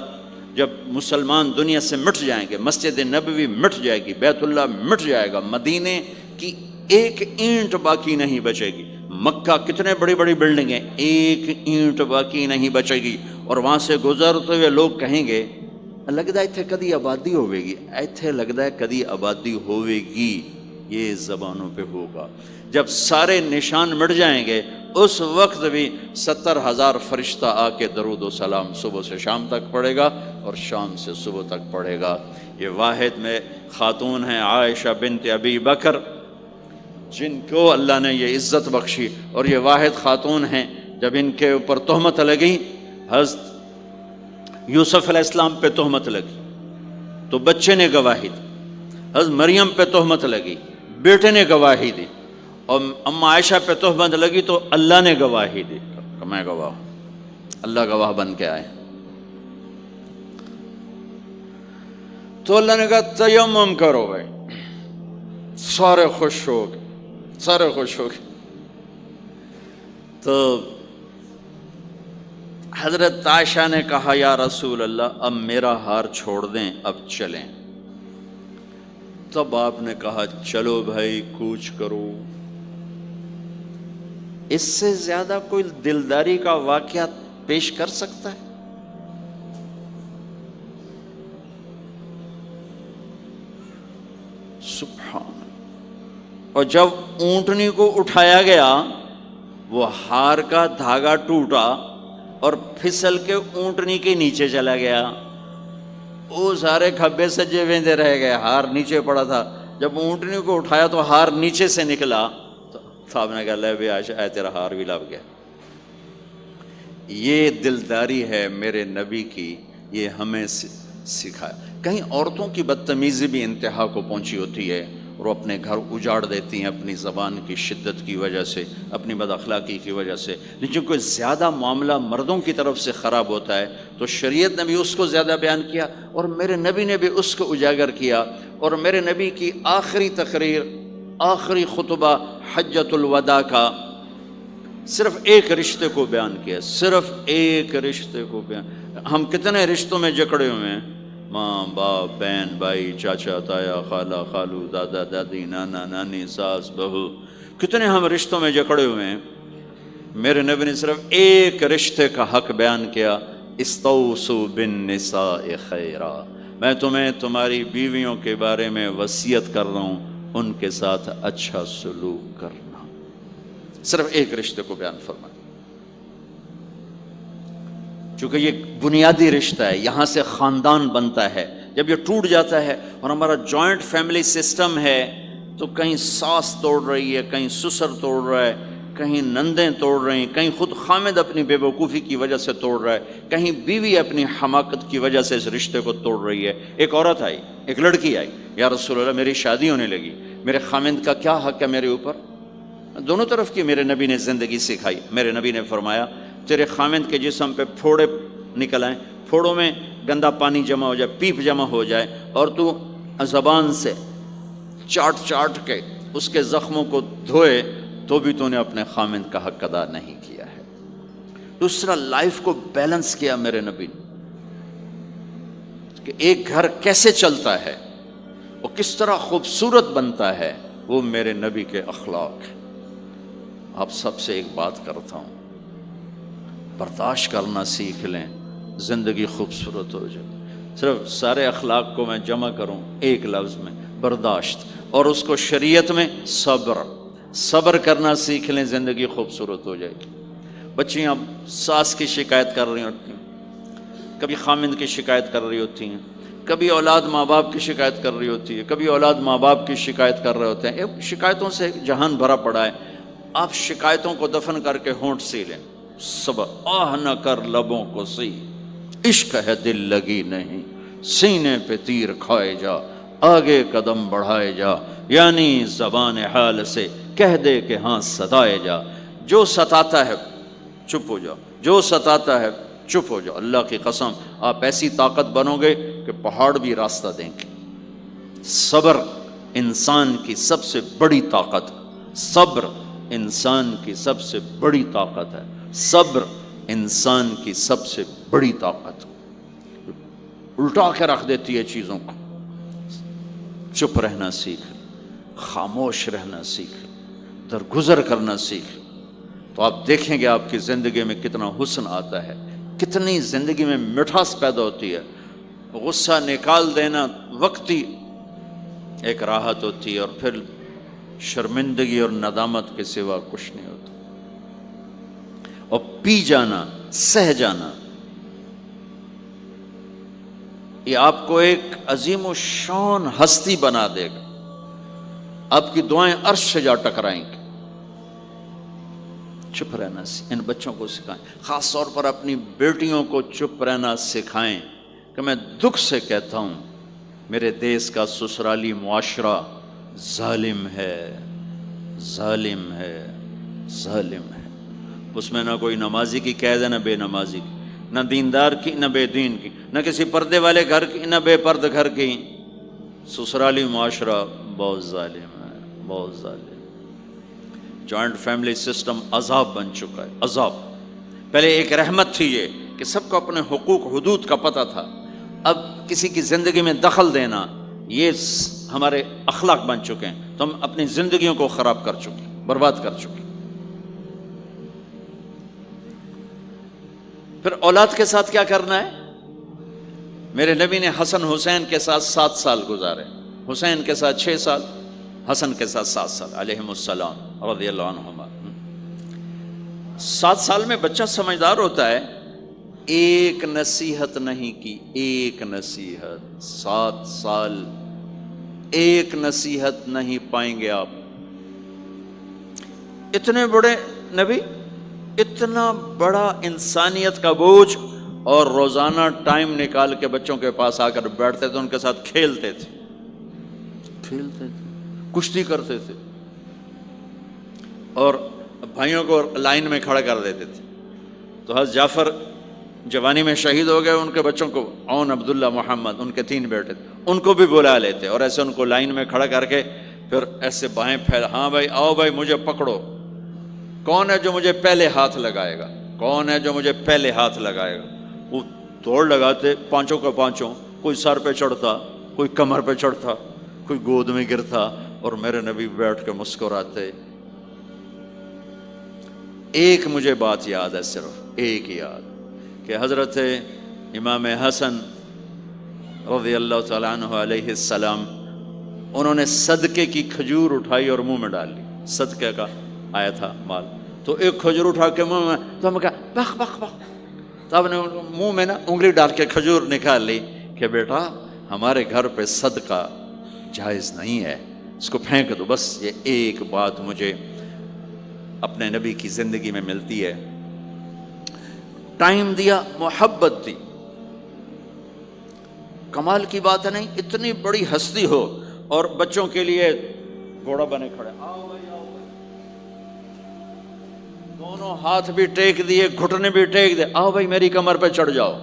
جب مسلمان دنیا سے مٹ جائیں گے، مسجد نبوی مٹ جائے گی، بیت اللہ مٹ جائے گا، مدینے کی ایک اینٹ باقی نہیں بچے گی، مکہ کتنے بڑی بڑی بلڈنگیں، ایک اینٹ باقی نہیں بچے گی، اور وہاں سے گزرتے ہوئے لوگ کہیں گے لگتا ہے اتنے کدی آبادی ہوئے گی، ایتھے لگتا ہے کدی آبادی ہوئے گی۔ یہ زبانوں پہ ہوگا جب سارے نشان مٹ جائیں گے، اس وقت بھی 70,000 فرشتہ آ کے درود و سلام صبح سے شام تک پڑھے گا اور شام سے صبح تک پڑھے گا۔ یہ واحد میں خاتون ہیں عائشہ بنت ابی بکر جن کو اللہ نے یہ عزت بخشی، اور یہ واحد خاتون ہیں جب ان کے اوپر تہمت لگی، حضرت یوسف علیہ السلام پہ تہمت لگی تو بچے نے گواہی دی، حضرت مریم پہ تہمت لگی بیٹے نے گواہی دی، اور اما عائشہ پہ تہمت لگی تو اللہ نے گواہی دی کہ میں گواہ ہوں، اللہ گواہ بن کے آئے۔ تو اللہ نے کہا تیمم کرو بھائی، سارے خوش ہو گئے، سارے خوش ہو گئے۔ تو حضرت عائشہ نے کہا یا رسول اللہ اب میرا ہار چھوڑ دیں، اب چلیں۔ تب آپ نے کہا چلو بھائی کوچ کرو۔ اس سے زیادہ کوئی دلداری کا واقعہ پیش کر سکتا ہے؟ سبحان اللہ۔ اور جب اونٹنی کو اٹھایا گیا، وہ ہار کا دھاگا ٹوٹا اور پھسل کے اونٹنی کے نیچے چلا گیا، وہ سارے کھبے سجے ویندے رہ گئے، ہار نیچے پڑا تھا۔ جب اونٹنی کو اٹھایا تو ہار نیچے سے نکلا، تو صاحب نے کہا لے بھی عائشہ اے تیرا ہار بھی لب گیا۔ یہ دلداری ہے میرے نبی کی، یہ ہمیں سکھایا۔ کہیں عورتوں کی بدتمیزی بھی انتہا کو پہنچی ہوتی ہے اور وہ اپنے گھر اجاڑ دیتی ہیں اپنی زبان کی شدت کی وجہ سے، اپنی بد اخلاقی کی وجہ سے، لیکن کوئی زیادہ معاملہ مردوں کی طرف سے خراب ہوتا ہے تو شریعت نے بھی اس کو زیادہ بیان کیا اور میرے نبی نے بھی اس کو اجاگر کیا۔ اور میرے نبی کی آخری تقریر، آخری خطبہ حجۃ الوداع کا صرف ایک رشتے کو بیان کیا، صرف ایک رشتے کو بیان۔ ہم کتنے رشتوں میں جکڑے ہوئے ہیں، ماں باپ، بہن بھائی، چاچا تایا، خالہ خالو، دادا دادی، نانا نانی، ساس بہو، کتنے ہم رشتوں میں جکڑے ہوئے ہیں۔ میرے نبی نے صرف ایک رشتے کا حق بیان کیا، استوصوا بالنساء خیرا، میں تمہیں تمہاری بیویوں کے بارے میں وصیت کر رہا ہوں ان کے ساتھ اچھا سلوک کرنا۔ صرف ایک رشتے کو بیان فرمایا۔ چونکہ یہ بنیادی رشتہ ہے، یہاں سے خاندان بنتا ہے. جب یہ ٹوٹ جاتا ہے اور ہمارا جوائنٹ فیملی سسٹم ہے تو کہیں ساس توڑ رہی ہے، کہیں سسر توڑ رہا ہے، کہیں نندیں توڑ رہی ہیں، کہیں خود خامد اپنی بے وقوفی کی وجہ سے توڑ رہا ہے، کہیں بیوی اپنی حماقت کی وجہ سے اس رشتے کو توڑ رہی ہے. ایک عورت آئی، ایک لڑکی آئی، یا رسول اللہ میری شادی ہونے لگی، میرے خامد کا کیا حق ہے میرے اوپر؟ دونوں طرف کی میرے نبی نے زندگی سکھائی. میرے نبی نے فرمایا تیرے خامد کے جسم پہ پھوڑے نکل آئیں، پھوڑوں میں گندا پانی جمع ہو جائے، پیپ جمع ہو جائے، اور تو زبان سے چاٹ چاٹ کے اس کے زخموں کو دھوئے، تو بھی تو نے اپنے خامد کا حق ادا نہیں کیا ہے. دوسرا، لائف کو بیلنس کیا میرے نبی نے کہ ایک گھر کیسے چلتا ہے اور کس طرح خوبصورت بنتا ہے، وہ میرے نبی کے اخلاق ہیں. آپ سب سے ایک بات کرتا ہوں، برداشت کرنا سیکھ لیں، زندگی خوبصورت ہو جائے. صرف سارے اخلاق کو میں جمع کروں ایک لفظ میں، برداشت، اور اس کو شریعت میں صبر کرنا سیکھ لیں، زندگی خوبصورت ہو جائے گی. بچیاں ساس کی شکایت کر رہی ہوتی ہیں، کبھی خامند کی شکایت کر رہی ہوتی ہیں، کبھی اولاد ماں باپ کی شکایت کر رہی ہوتی ہے، کبھی اولاد ماں باپ کی شکایت کر رہے ہوتے ہیں. شکایتوں سے جہان بھرا پڑا ہے. آپ شکایتوں کو دفن کر کے ہونٹ سی لیں. صبر، آہ نہ کر لبوں کو سی، عشق ہے دل لگی نہیں، سینے پہ تیر کھائے جا، آگے قدم بڑھائے جا، یعنی زبان حال سے کہہ دے کہ ہاں ستائے جا. جو ستاتا ہے چپ ہو جاؤ، جو ستاتا ہے چپ ہو جاؤ. اللہ کی قسم آپ ایسی طاقت بنو گے کہ پہاڑ بھی راستہ دیں گے. صبر انسان کی سب سے بڑی طاقت، صبر انسان کی سب سے بڑی طاقت ہے. صبر انسان کی سب سے بڑی طاقت، الٹا کے رکھ دیتی ہے چیزوں کو. چپ رہنا سیکھ، خاموش رہنا سیکھ، درگزر کرنا سیکھ، تو آپ دیکھیں گے آپ کی زندگی میں کتنا حسن آتا ہے، کتنی زندگی میں مٹھاس پیدا ہوتی ہے. غصہ نکال دینا وقتی ایک راحت ہوتی ہے، اور پھر شرمندگی اور ندامت کے سوا کچھ نہیں ہوتا. اور پی جانا، سہ جانا، یہ آپ کو ایک عظیم و شان ہستی بنا دے گا. آپ کی دعائیں عرش سے جا ٹکرائیں گی. چپ رہنا ان بچوں کو سکھائیں، خاص طور پر اپنی بیٹیوں کو چپ رہنا سکھائیں. کہ میں دکھ سے کہتا ہوں میرے دیس کا سسرالی معاشرہ ظالم ہے، ظالم ہے، ظالم ہے. اس میں نہ کوئی نمازی کی قید ہے، نہ بے نمازی کی، نہ دیندار کی، نہ بے دین کی، نہ کسی پردے والے گھر کی، نہ بے پرد گھر کی. سسرالی معاشرہ بہت ظالم ہے، بہت ظالم. جوائنٹ فیملی سسٹم عذاب بن چکا ہے، عذاب. پہلے ایک رحمت تھی یہ کہ سب کو اپنے حقوق حدود کا پتہ تھا. اب کسی کی زندگی میں دخل دینا یہ ہمارے اخلاق بن چکے ہیں، تو ہم اپنی زندگیوں کو خراب کر چکے، برباد کر چکے. پھر اولاد کے ساتھ کیا کرنا ہے؟ میرے نبی نے حسن حسین کے ساتھ 7 سال گزارے، حسین کے ساتھ 6 سال، حسن کے ساتھ 7 سال علیہم السلام رضی اللہ عنہما. 7 سال میں بچہ سمجھدار ہوتا ہے. ایک نصیحت نہیں کی، ایک نصیحت. 7 سال ایک نصیحت نہیں پائیں گے آپ. اتنے بڑے نبی، اتنا بڑا انسانیت کا بوجھ، اور روزانہ ٹائم نکال کے بچوں کے پاس آ کر بیٹھتے تھے، ان کے ساتھ کھیلتے تھے، کشتی کرتے تھے، اور بھائیوں کو لائن میں کھڑا کر دیتے تھے. تو حضرت جعفر جوانی میں شہید ہو گئے، ان کے بچوں کو، عون، عبداللہ، محمد، ان کے 3 بیٹے تھے، ان کو بھی بلا لیتے اور ایسے ان کو لائن میں کھڑا کر کے پھر ایسے بائیں پھیلا، ہاں بھائی آؤ بھائی مجھے پکڑو، کون ہے جو مجھے پہلے ہاتھ لگائے گا، کون ہے جو مجھے پہلے ہاتھ لگائے گا. وہ دوڑ لگاتے، پانچوں کا پانچوں، کوئی سر پہ چڑھتا، کوئی کمر پہ چڑھتا، کوئی گود میں گرتا، اور میرے نبی بیٹھ کے مسکراتے. ایک مجھے بات یاد ہے، صرف ایک یاد، کہ حضرت امام حسن رضی اللہ تعالیٰ عنہ علیہ السلام، انہوں نے صدقے کی کھجور اٹھائی اور منہ میں ڈال لی. صدقے کا آیا تھا مال، تو ایک کھجور اٹھا کے منہ میں، تو ہم کہا بخ بخ بخ، تو آپ نے منہ میں نا انگلی ڈال کے کھجور نکال لی کہ بیٹا ہمارے گھر پہ صدقہ جائز نہیں ہے، اس کو پھینک دو. بس یہ ایک بات مجھے اپنے نبی کی زندگی میں ملتی ہے. ٹائم دیا، محبت دی. کمال کی بات ہے نہیں، اتنی بڑی ہستی ہو اور بچوں کے لیے گھوڑا بنے کھڑے، آؤ بھائی آؤ بھائی، دونوں ہاتھ بھی ٹیک دیے، گھٹنے بھی ٹیک دے، آؤ بھائی میری کمر پہ چڑھ جاؤ.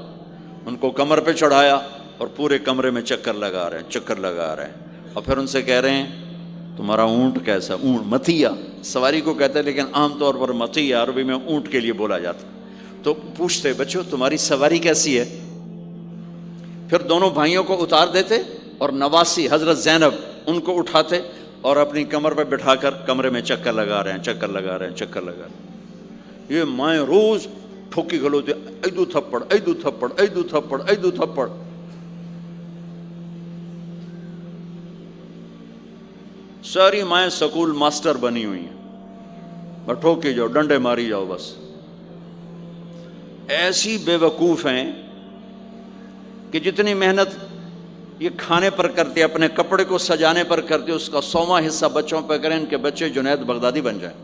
ان کو کمر پہ چڑھایا اور پورے کمرے میں چکر لگا رہے ہیں، چکر لگا رہے ہیں. اور پھر ان سے کہہ رہے ہیں تمہارا اونٹ کیسا؟ اونٹ متیا سواری کو کہتے ہیں، لیکن عام طور پر متیا عربی میں اونٹ کے لیے بولا جاتا. تو پوچھتے بچوں تمہاری سواری کیسی ہے؟ پھر دونوں بھائیوں کو اتار دیتے اور نواسی حضرت زینب ان کو اٹھاتے اور اپنی کمر پہ بٹھا کر کمرے میں چکر لگا رہے ہیں، چکر لگا رہے ہیں، چکر لگا رہے ہیں. یہ مائیں روز ٹھوکی کھلوتے، ایدو تھپڑ ایدو تھپڑ ایدو تھپڑ ایدو تھپڑ. ساری مائیں سکول ماسٹر بنی ہوئی ہیں، بس ٹھوکی جاؤ، ڈنڈے ماری جاؤ. بس ایسی بے وقوف ہیں کہ جتنی محنت یہ کھانے پر کرتے، اپنے کپڑے کو سجانے پر کرتے، اس کا 100واں حصہ بچوں پہ کریں، ان کے بچے جنید بغدادی بن جائیں.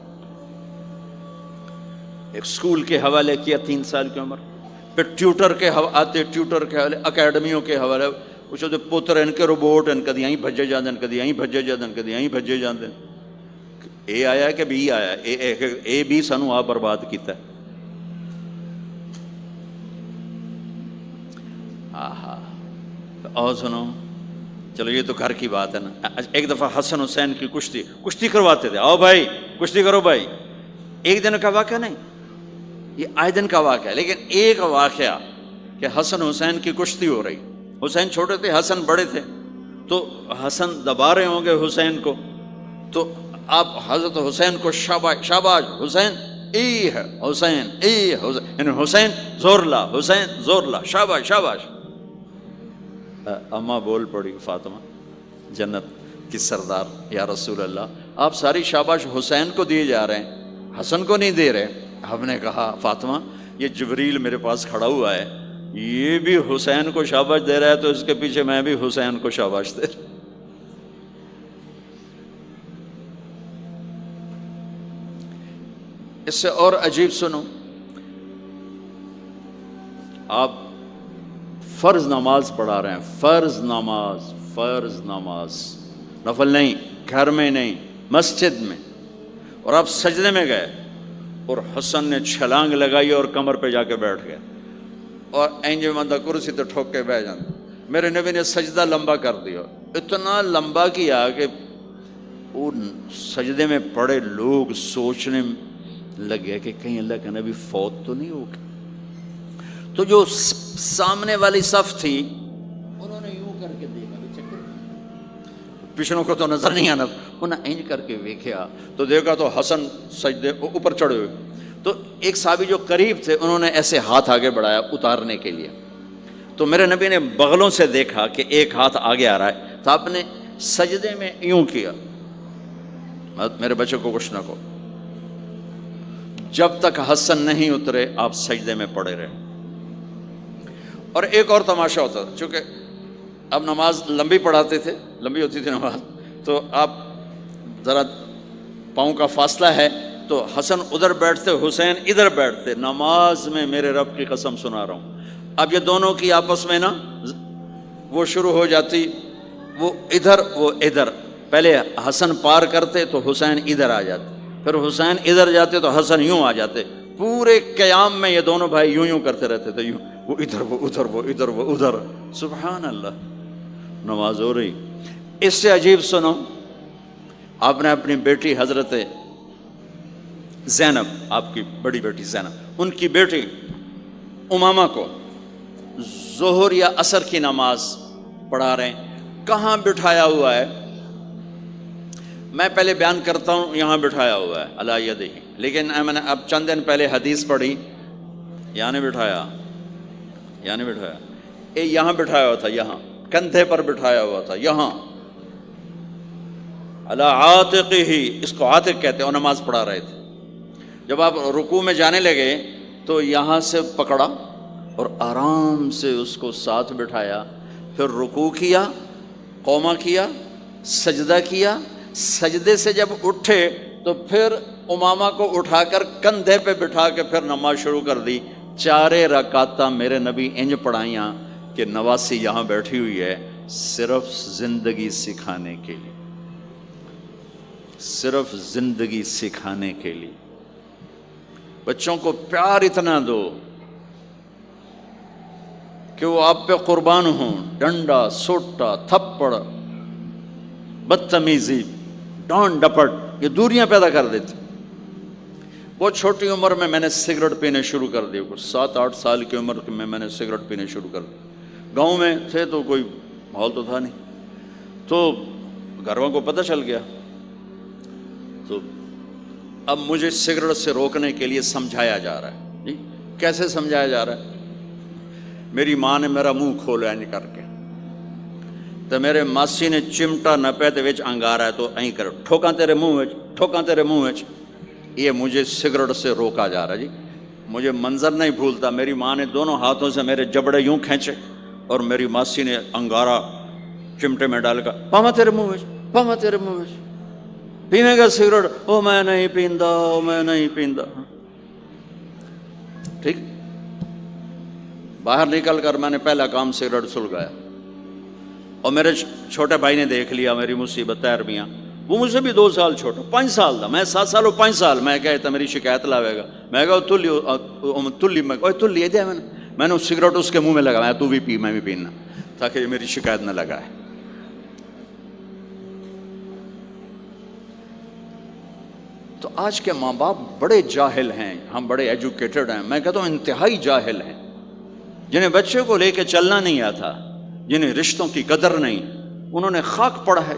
ایک سکول کے حوالے کیا 3 سال کی عمر، پھر ٹیوٹر کے آتے، ٹیوٹر کے حوالے، اکیڈمیوں کے حوالے پوچھو پوتر ان کے روبوٹ ان کدی یہیں بھجے جاندے، کدی یہیں بھجے جاندے، کدی یہیں بھجے جاندے. اے آیا کہ بی آیا؟ اے بی سانو آپ برباد کیتا ہے. اور سنو، چلو یہ تو گھر کی بات ہے نا. ایک دفعہ حسن حسین کی کشتی کرواتے تھے، آؤ بھائی کشتی کرو بھائی. ایک دن کا واقعہ نہیں، یہ آئے دن کا واقعہ ہے. لیکن ایک واقعہ کہ حسن حسین کی کشتی ہو رہی، حسین چھوٹے تھے، حسن بڑے تھے، تو حسن دبا رہے ہوں گے حسین کو، تو آپ حضرت حسین کو شاباش شاباش حسین ای ہے، حسین ای حسین، یعنی حسین زور لا، حسین زور لا، شاباش شاباش. اماں بول پڑی فاطمہ جنت کی سردار، یا رسول اللہ آپ ساری شاباش حسین کو دیے جا رہے ہیں، حسن کو نہیں دے رہے. ہم نے کہا فاطمہ یہ جبریل میرے پاس کھڑا ہوا ہے، یہ بھی حسین کو شاباش دے رہا ہے، تو اس کے پیچھے میں بھی حسین کو شاباش دے رہا. اس سے اور عجیب سنو، آپ فرض نماز پڑھا رہے ہیں، فرض نماز نفل نہیں، گھر میں نہیں مسجد میں، اور آپ سجدے میں گئے اور حسن نے چھلانگ لگائی اور کمر پہ جا کے بیٹھ گئے اور اینجے بندہ کرسی تو ٹھوک کے بیٹھ جاتا. میرے نبی نے سجدہ لمبا کر دیا، اتنا لمبا کیا کہ ان سجدے میں پڑے لوگ سوچنے لگے کہ کہیں اللہ کا نبی فوت تو نہیں ہو گیا. تو جو سامنے والی صف تھی انہوں نے یوں کر کے دیکھا، پچھلوں کو تو نظر نہیں آنا، انہوں نے انج کر کے دیکھا تو دیکھا تو حسن سجدے اوپر چڑھے ہوئے. تو ایک صحابی جو قریب تھے انہوں نے ایسے ہاتھ آگے بڑھایا اتارنے کے لیے، تو میرے نبی نے بغلوں سے دیکھا کہ ایک ہاتھ آگے آ رہا ہے، تو آپ نے سجدے میں یوں کیا، میرے بچے کو کچھ نہ کہو، جب تک حسن نہیں اترے آپ سجدے میں پڑے رہے. اور ایک اور تماشا ہوتا تھا، چونکہ اب نماز لمبی پڑھاتے تھے، لمبی ہوتی تھی نماز، تو آپ ذرا پاؤں کا فاصلہ ہے تو حسن ادھر بیٹھتے، حسین ادھر بیٹھتے. نماز میں میرے رب کی قسم سنا رہا ہوں، اب یہ دونوں کی آپس میں نا وہ شروع ہو جاتی، وہ ادھر وہ ادھر. پہلے حسن پار کرتے تو حسین ادھر آ جاتے، پھر حسین ادھر جاتے تو حسن یوں آ جاتے. پورے قیام میں یہ دونوں بھائی یوں یوں کرتے رہتے تھے، یوں، وہ ادھر وہ ادھر وہ ادھر وہ ادھر. سبحان اللہ، نماز ہو رہی. اس سے عجیب سنو، آپ نے اپنی بیٹی حضرت زینب، آپ کی بڑی بیٹی زینب، ان کی بیٹی امامہ کو ظہر یا عصر کی نماز پڑھا رہے ہیں. کہاں بٹھایا ہوا ہے میں پہلے بیان کرتا ہوں، یہاں بٹھایا ہوا ہے علی یدہ، لیکن میں نے اب چند دن پہلے حدیث پڑھی، یہاں نہیں بٹھایا، یہاں نہیں بٹھایا، یہاں بٹھایا ہوا تھا، یہاں کندھے پر بٹھایا ہوا تھا، یہاں علی عاتقہ، اس کو عاتق کہتے ہیں، اور نماز پڑھا رہے تھے. جب آپ رکوع میں جانے لگے تو یہاں سے پکڑا اور آرام سے اس کو ساتھ بٹھایا، پھر رکوع کیا، قوما کیا، سجدہ کیا، سجدے سے جب اٹھے تو پھر امامہ کو اٹھا کر کندھے پہ بٹھا کے پھر نماز شروع کر دی۔ 4 رکعتاں میرے نبی انج پڑھائیاں کہ نواسی یہاں بیٹھی ہوئی ہے، صرف زندگی سکھانے کے لیے، صرف زندگی سکھانے کے لیے۔ بچوں کو پیار اتنا دو کہ وہ آپ پہ قربان ہوں، ڈنڈا، سوٹا، تھپڑ، بدتمیزی، ڈانٹ ڈپٹ، یہ دوریاں پیدا کر دیتی۔ بہت چھوٹی عمر میں نے سگریٹ پینے شروع کر دی، کچھ 7-8 سال کی عمر میں نے سگریٹ پینے شروع کر دی۔ گاؤں میں تھے تو کوئی ماحول تو تھا نہیں، تو گھر والوں کو پتہ چل گیا، تو اب مجھے سگریٹ سے روکنے کے لیے سمجھایا جا رہا ہے۔ جی کیسے سمجھایا جا رہا ہے؟ میری ماں نے میرا منہ کھولا نہیں کر کے، تو میرے ماسی نے چمٹا نپے تے وچ انگارا ہے تو این کر ٹھوکاں تیرے منہ وچ، ٹھوکاں تیرے منہ وچ۔ یہ مجھے سگریٹ سے روکا جا رہا ہے۔ جی مجھے منظر نہیں بھولتا، میری ماں نے دونوں ہاتھوں سے میرے جبڑے یوں کھینچے اور میری ماسی نے انگارا چمٹے میں ڈال کر، پاما تیرے منہ وچ، پاما تیرے منہ وچ، پینے گا سگریٹ؟ او میں نہیں پیندا، او میں نہیں پیندا۔ ٹھیک، باہر نکل کر میں نے پہلا کام سگریٹ سلگایا، اور میرے چھوٹے بھائی نے دیکھ لیا میری مصیبت تیرمیاں، وہ مجھ سے بھی 2 سال چھوٹا، 5 سال تھا، میں 7 سال اور 5 سال، میں کہتا میری شکایت لاوے گا، میں کہا تلی تلی دیا میں نے سگریٹ اس کے منہ میں لگایا، تو بھی پی میں بھی پینا، تاکہ یہ میری شکایت نہ لگائے۔ تو آج کے ماں باپ بڑے جاہل ہیں، ہم بڑے ایجوکیٹڈ ہیں، میں کہتا ہوں انتہائی جاہل ہیں، جنہیں بچے کو لے کے چلنا نہیں آتا، جنہیں رشتوں کی قدر نہیں، انہوں نے خاک پڑھا ہے،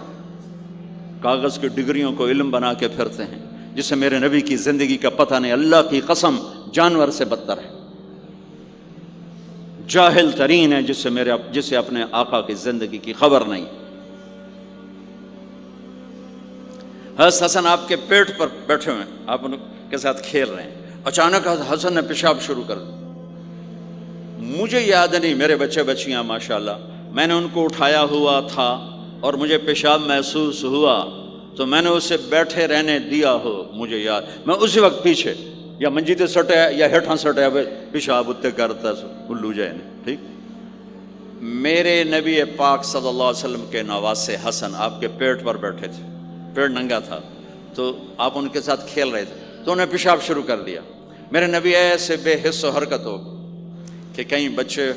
کاغذ کی ڈگریوں کو علم بنا کے پھرتے ہیں، جسے میرے نبی کی زندگی کا پتہ نہیں، اللہ کی قسم جانور سے بدتر ہے، جاہل ترین ہے جسے اپنے آقا کی زندگی کی خبر نہیں۔ حضرت حسن آپ کے پیٹ پر بیٹھے ہوئے ہیں، آپ ان کے ساتھ کھیل رہے ہیں، اچانک حسن نے پیشاب شروع کر دیا۔ مجھے یاد نہیں، میرے بچے بچیاں ماشاءاللہ، میں نے ان کو اٹھایا ہوا تھا اور مجھے پیشاب محسوس ہوا تو میں نے اسے بیٹھے رہنے دیا ہو، مجھے یاد، میں اسی وقت پیچھے یا منجی تے سٹے یا ہیٹھاں سٹے پیشاب اتنے کرتا الو جائے نہیں۔ ٹھیک، میرے نبی پاک صلی اللہ علیہ وسلم کے نواسے حسن آپ کے پیٹ پر بیٹھے تھے، پیٹ ننگا تھا، تو آپ ان کے ساتھ کھیل رہے تھے، تو انہیں پیشاب شروع کر دیا۔ میرے نبی ایسے بے حس و حرکت ہو کہ کہیں بچے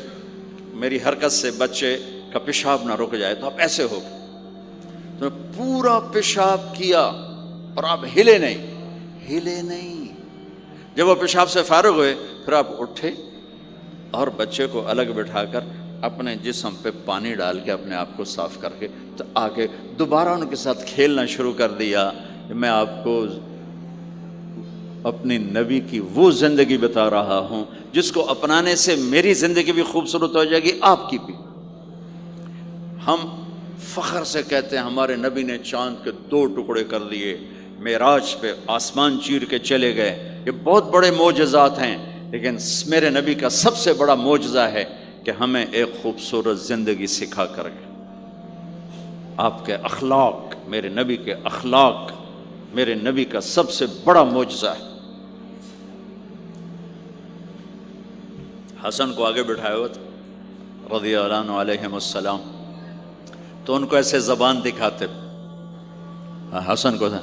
میری حرکت سے بچے کا پیشاب نہ رک جائے، تو آپ ایسے ہو گئے، تو پورا پیشاب کیا اور آپ ہلے نہیں۔ جب وہ پیشاب سے فارغ ہوئے پھر آپ اٹھے اور بچے کو الگ بٹھا کر اپنے جسم پہ پانی ڈال کے اپنے آپ کو صاف کر کے تو آگے دوبارہ ان کے ساتھ کھیلنا شروع کر دیا۔ میں آپ کو اپنی نبی کی وہ زندگی بتا رہا ہوں جس کو اپنانے سے میری زندگی بھی خوبصورت ہو جائے گی، آپ کی بھی۔ ہم فخر سے کہتے ہیں ہمارے نبی نے چاند کے 2 ٹکڑے کر دیے، معراج پہ آسمان چیر کے چلے گئے، یہ بہت بڑے معجزات ہیں، لیکن میرے نبی کا سب سے بڑا معجزہ ہے کہ ہمیں ایک خوبصورت زندگی سکھا کر گئے۔ آپ کے اخلاق، میرے نبی کے اخلاق میرے نبی کا سب سے بڑا معجزہ ہے۔ حسن کو آگے بٹھایا ہوا تھا رضی اللہ عنہ علیہم السلام، تو ان کو ایسے زبان دکھاتے، حسن کو تھا